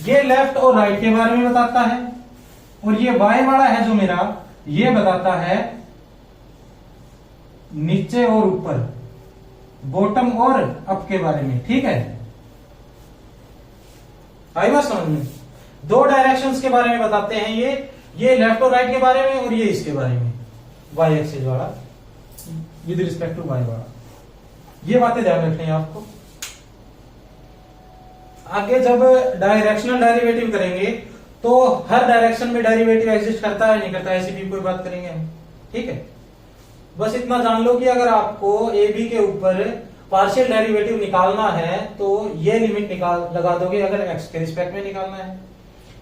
ये लेफ्ट और राइट के बारे में बताता है, और ये वाई वाला है जो मेरा, ये बताता है नीचे और ऊपर, बॉटम और अप के बारे में, ठीक है। आई बात समझ में? दो डायरेक्शंस के बारे में बताते हैं ये लेफ्ट और राइट के बारे में, और ये इसके बारे में, वाई एक्सिस वाला विद रिस्पेक्ट टू वाई वाला। ये बातें ध्यान रखनी है आपको। आगे जब डायरेक्शनल डेरिवेटिव करेंगे तो हर डायरेक्शन में डेरिवेटिव एग्जिस्ट करता है नहीं करता, ऐसी भी कोई बात करेंगे हम, ठीक है। बस इतना जान लो कि अगर आपको ए बी के ऊपर पार्शियल डेरिवेटिव निकालना है तो ये लिमिट लगा दोगे अगर एक्स के रिस्पेक्ट में निकालना है,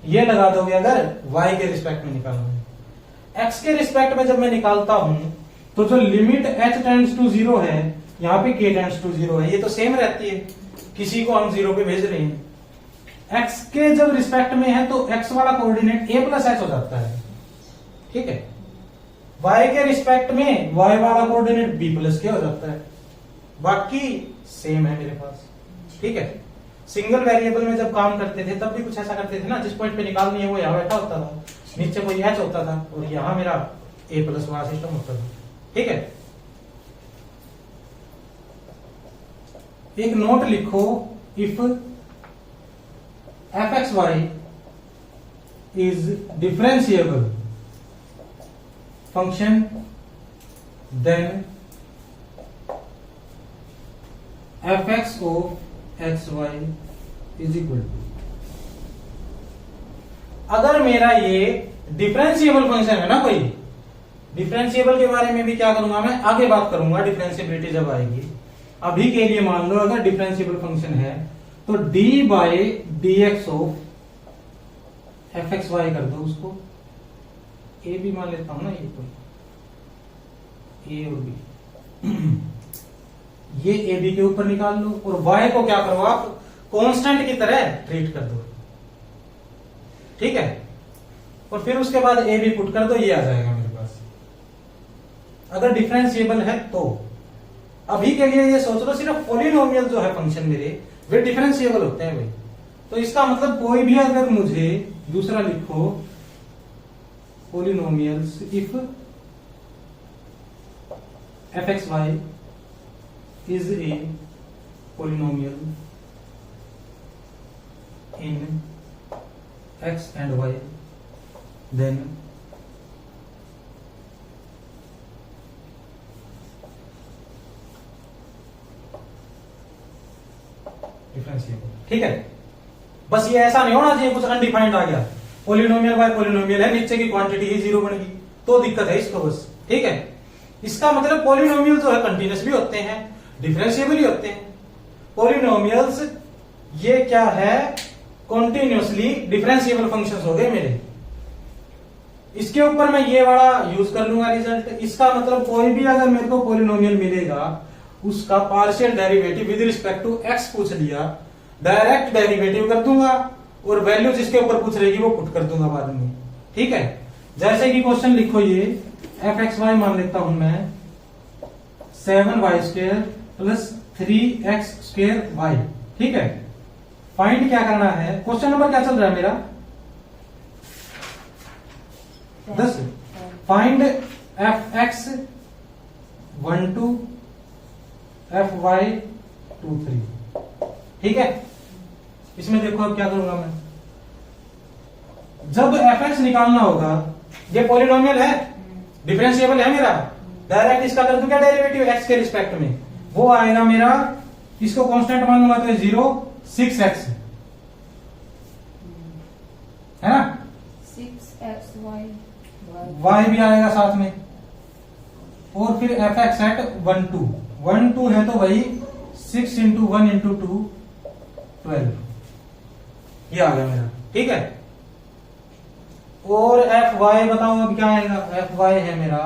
ये लगा दोगे अगर वाई के रिस्पेक्ट में निकालना है। एक्स के रिस्पेक्ट में जब मैं निकालता हूं तो जो लिमिट एच टेंड्स टू 0 है, यहां पे के टेंड्स टू 0 है, ये तो सेम रहती है, किसी को हम 0 पे भेज रहे हैं। एक्स के जब रिस्पेक्ट में है तो एक्स वाला कोऑर्डिनेट ए प्लस एच हो जाता है, ठीक है। वाई के रिस्पेक्ट में वाई वाला कोऑर्डिनेट बी प्लस के हो जाता है, बाकी सेम है मेरे पास, ठीक है। सिंगल वेरिएबल में जब काम करते थे तब भी कुछ ऐसा करते थे ना, जिस पॉइंट पे निकालनी है वो यहां बैठा होता था, नीचे कोई एच होता था और यहां मेरा ए प्लस वाला सिस्टम होता था, ठीक है। एक नोट लिखो, if f x Y is differentiable function then f x of x Y is equal to, अगर मेरा ये डिफरेंशिएबल फंक्शन है ना कोई, डिफरेंशिएबल के बारे में भी क्या करूंगा मैं आगे बात करूंगा, डिफरेंशिएबिलिटी जब आएगी। अभी के लिए मान लो अगर डिफरेंशिएबल फंक्शन है तो d by d x of f x y कर दो, उसको ए बी मान लेता हूं ना, ये कोई ए और बी, ये ए बी के ऊपर निकाल लो और वाई को क्या करो आप कांस्टेंट की तरह ट्रीट कर दो, ठीक है। और फिर उसके बाद ए बी पुट कर दो, ये आ जाएगा मेरे पास, अगर डिफरेंशिएबल है तो। अभी के लिए ये सोच लो सिर्फ पॉलिनोमियल जो है फंक्शन मेरे वे डिफरेंशिएबल होते हैं भाई, तो इसका मतलब कोई भी अगर मुझे दूसरा लिखो, polynomials if f x y is a polynomial in x and y then differentiable. ठीक है, बस ये ऐसा नहीं होना चाहिए कुछ अनडिफाइंड आ गया, पोलिनोमियल बाय पोलिनोमियल है, नीचे की क्वांटिटी ही जीरो बन गई तो दिक्कत है इसको बस। ठीक है, इसका मतलब पोलिनोमियल जो है कंटिन्यूस भी होते हैं, डिफरेंशिएबल ही होते हैं। पोलिनोमियल्स ये क्या है, कॉन्टिन्यूसली डिफरेंशिएबल फंक्शंस हो गए मेरे। इसके ऊपर मैं ये वाला यूज कर लूंगा रिजल्ट। इसका मतलब कोई भी अगर मेरे को पोलिनोमियल मिलेगा उसका partial derivative with respect to x पूछ लिया, डायरेक्ट डेरिवेटिव कर दूंगा और वैल्यू जिसके ऊपर पूछ रहेगी वो पुट कर दूंगा बाद में। ठीक है, जैसे कि क्वेश्चन लिखो ये एफ एक्स वाई मान लेता हूं मैं 7y² प्लस 3x² y। ठीक है, फाइंड क्या करना है, क्वेश्चन नंबर क्या चल रहा है मेरा 10। Find f x 1 2 f y 2 3। ठीक है, इसमें देखो अब क्या करूंगा मैं, जब एफ एक्स निकालना होगा, ये पॉलिनोमियल है, डिफरेंशिएबल है मेरा, डायरेक्ट इसका कर दूं क्या डेरिवेटिव एक्स के रिस्पेक्ट में, वो आएगा मेरा, इसको कांस्टेंट मान लूंगा तो 0 6x है ना, 6xy y भी आएगा साथ में, और फिर एफ एक्स एट 1 2 1 2 है तो वही 6 इंटू 1 इंटू 2 12, ये आ गया मेरा। ठीक है, और एफ वाई बताओ अब क्या आएगा, एफ वाई है मेरा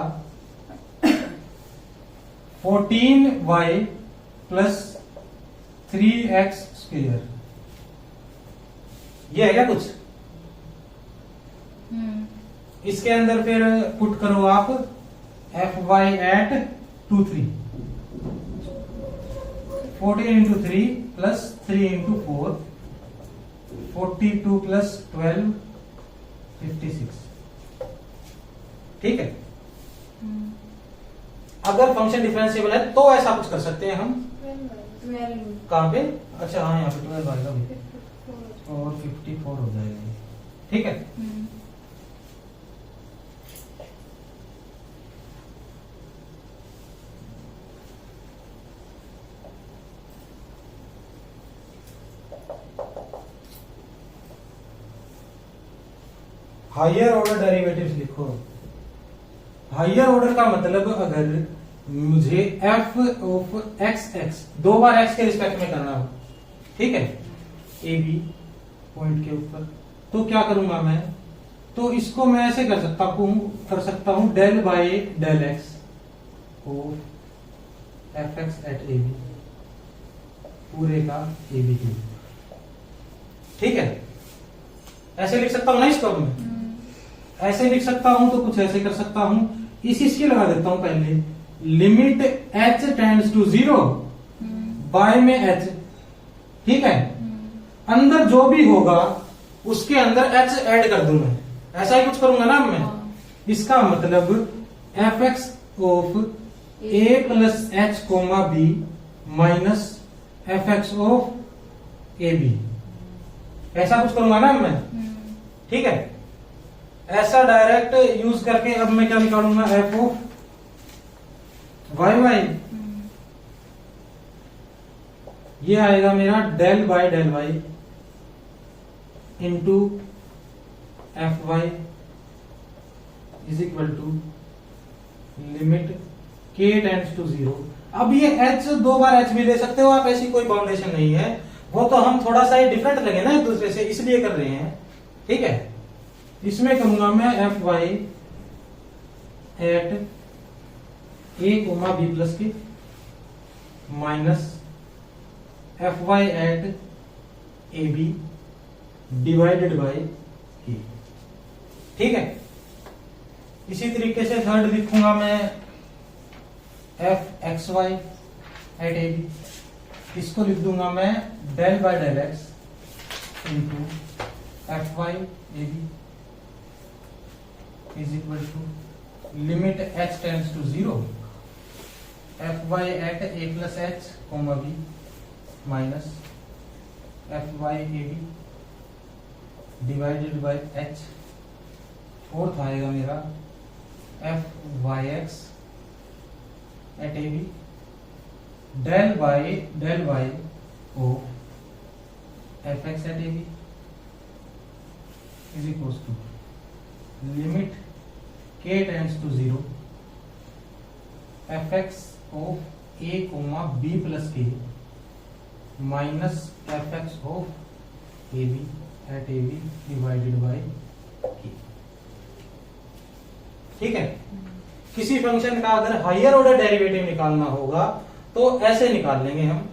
14y प्लस 3x²। ये है क्या कुछ, इसके अंदर फिर पुट करो आप f y at 2 3, 14 into 3 plus 3 into 4 42 plus 12 56। ठीक है, अगर फंक्शन डिफरेंशिएबल है तो ऐसा कुछ कर सकते हैं हम। 12 कहां पे, अच्छा हाँ यहाँ पे 12 आएगा भी और 54 हो जाएगा। ठीक है, हायर ऑर्डर डेरिवेटिव्स लिखो। हायर ऑर्डर का मतलब अगर मुझे F of x x 2 bar x के रिस्पेक्ट में करना हो, ठीक है, ए बी पॉइंट के ऊपर, तो क्या करूंगा मैं, तो इसको मैं ऐसे कर सकता हूं del by del x of f x at a b, पूरे का ए बी के ऊपर। ठीक है, ऐसे लिख सकता हूं ना इसको मैं, ऐसे लिख सकता हूं तो कुछ ऐसे कर सकता हूं, इसकी लगा देता हूं पहले, limit h tends to 0 by में h। ठीक है, अंदर जो भी होगा उसके अंदर h ऐड कर दूं मैं, ऐसा ही कुछ करूंगा ना मैं। इसका मतलब f x of a plus h comma b minus f x of A B, ऐसा कुछ करूंगा ना मैं। ठीक है, ऐसा डायरेक्ट यूज करके अब मैं क्या निकालूंगा, एफ ऑफ वाई वाई, ये आएगा मेरा del by del y into f y is equal to limit k tends to 0। अब ये h 2 बार h भी ले सकते हो आप, ऐसी कोई बाउंडेशन नहीं है, वो तो हम थोड़ा सा डिफरेंट लगे ना एक दूसरे से, इसलिए कर रहे हैं। ठीक है, इसमें करूंगा मैं f y at a comma b plus k minus f y at a b divided by k. ठीक है, इसी तरीके से थर्ड लिखूंगा मैं f x y at a b, इसको लिख दूंगा मैं del by del x into f y a b is equal to limit h tends to 0 f y at a plus h comma b minus f y a b divided by h fourth आएगा मेरा f y x at a b del y o f x at a B is equal to limit k tends to 0 f x of a comma b plus k minus f x of A b at a b divided by k. ठीक है, किसी function का अगर higher order derivative निकालना होगा तो ऐसे निकाल लेंगे हम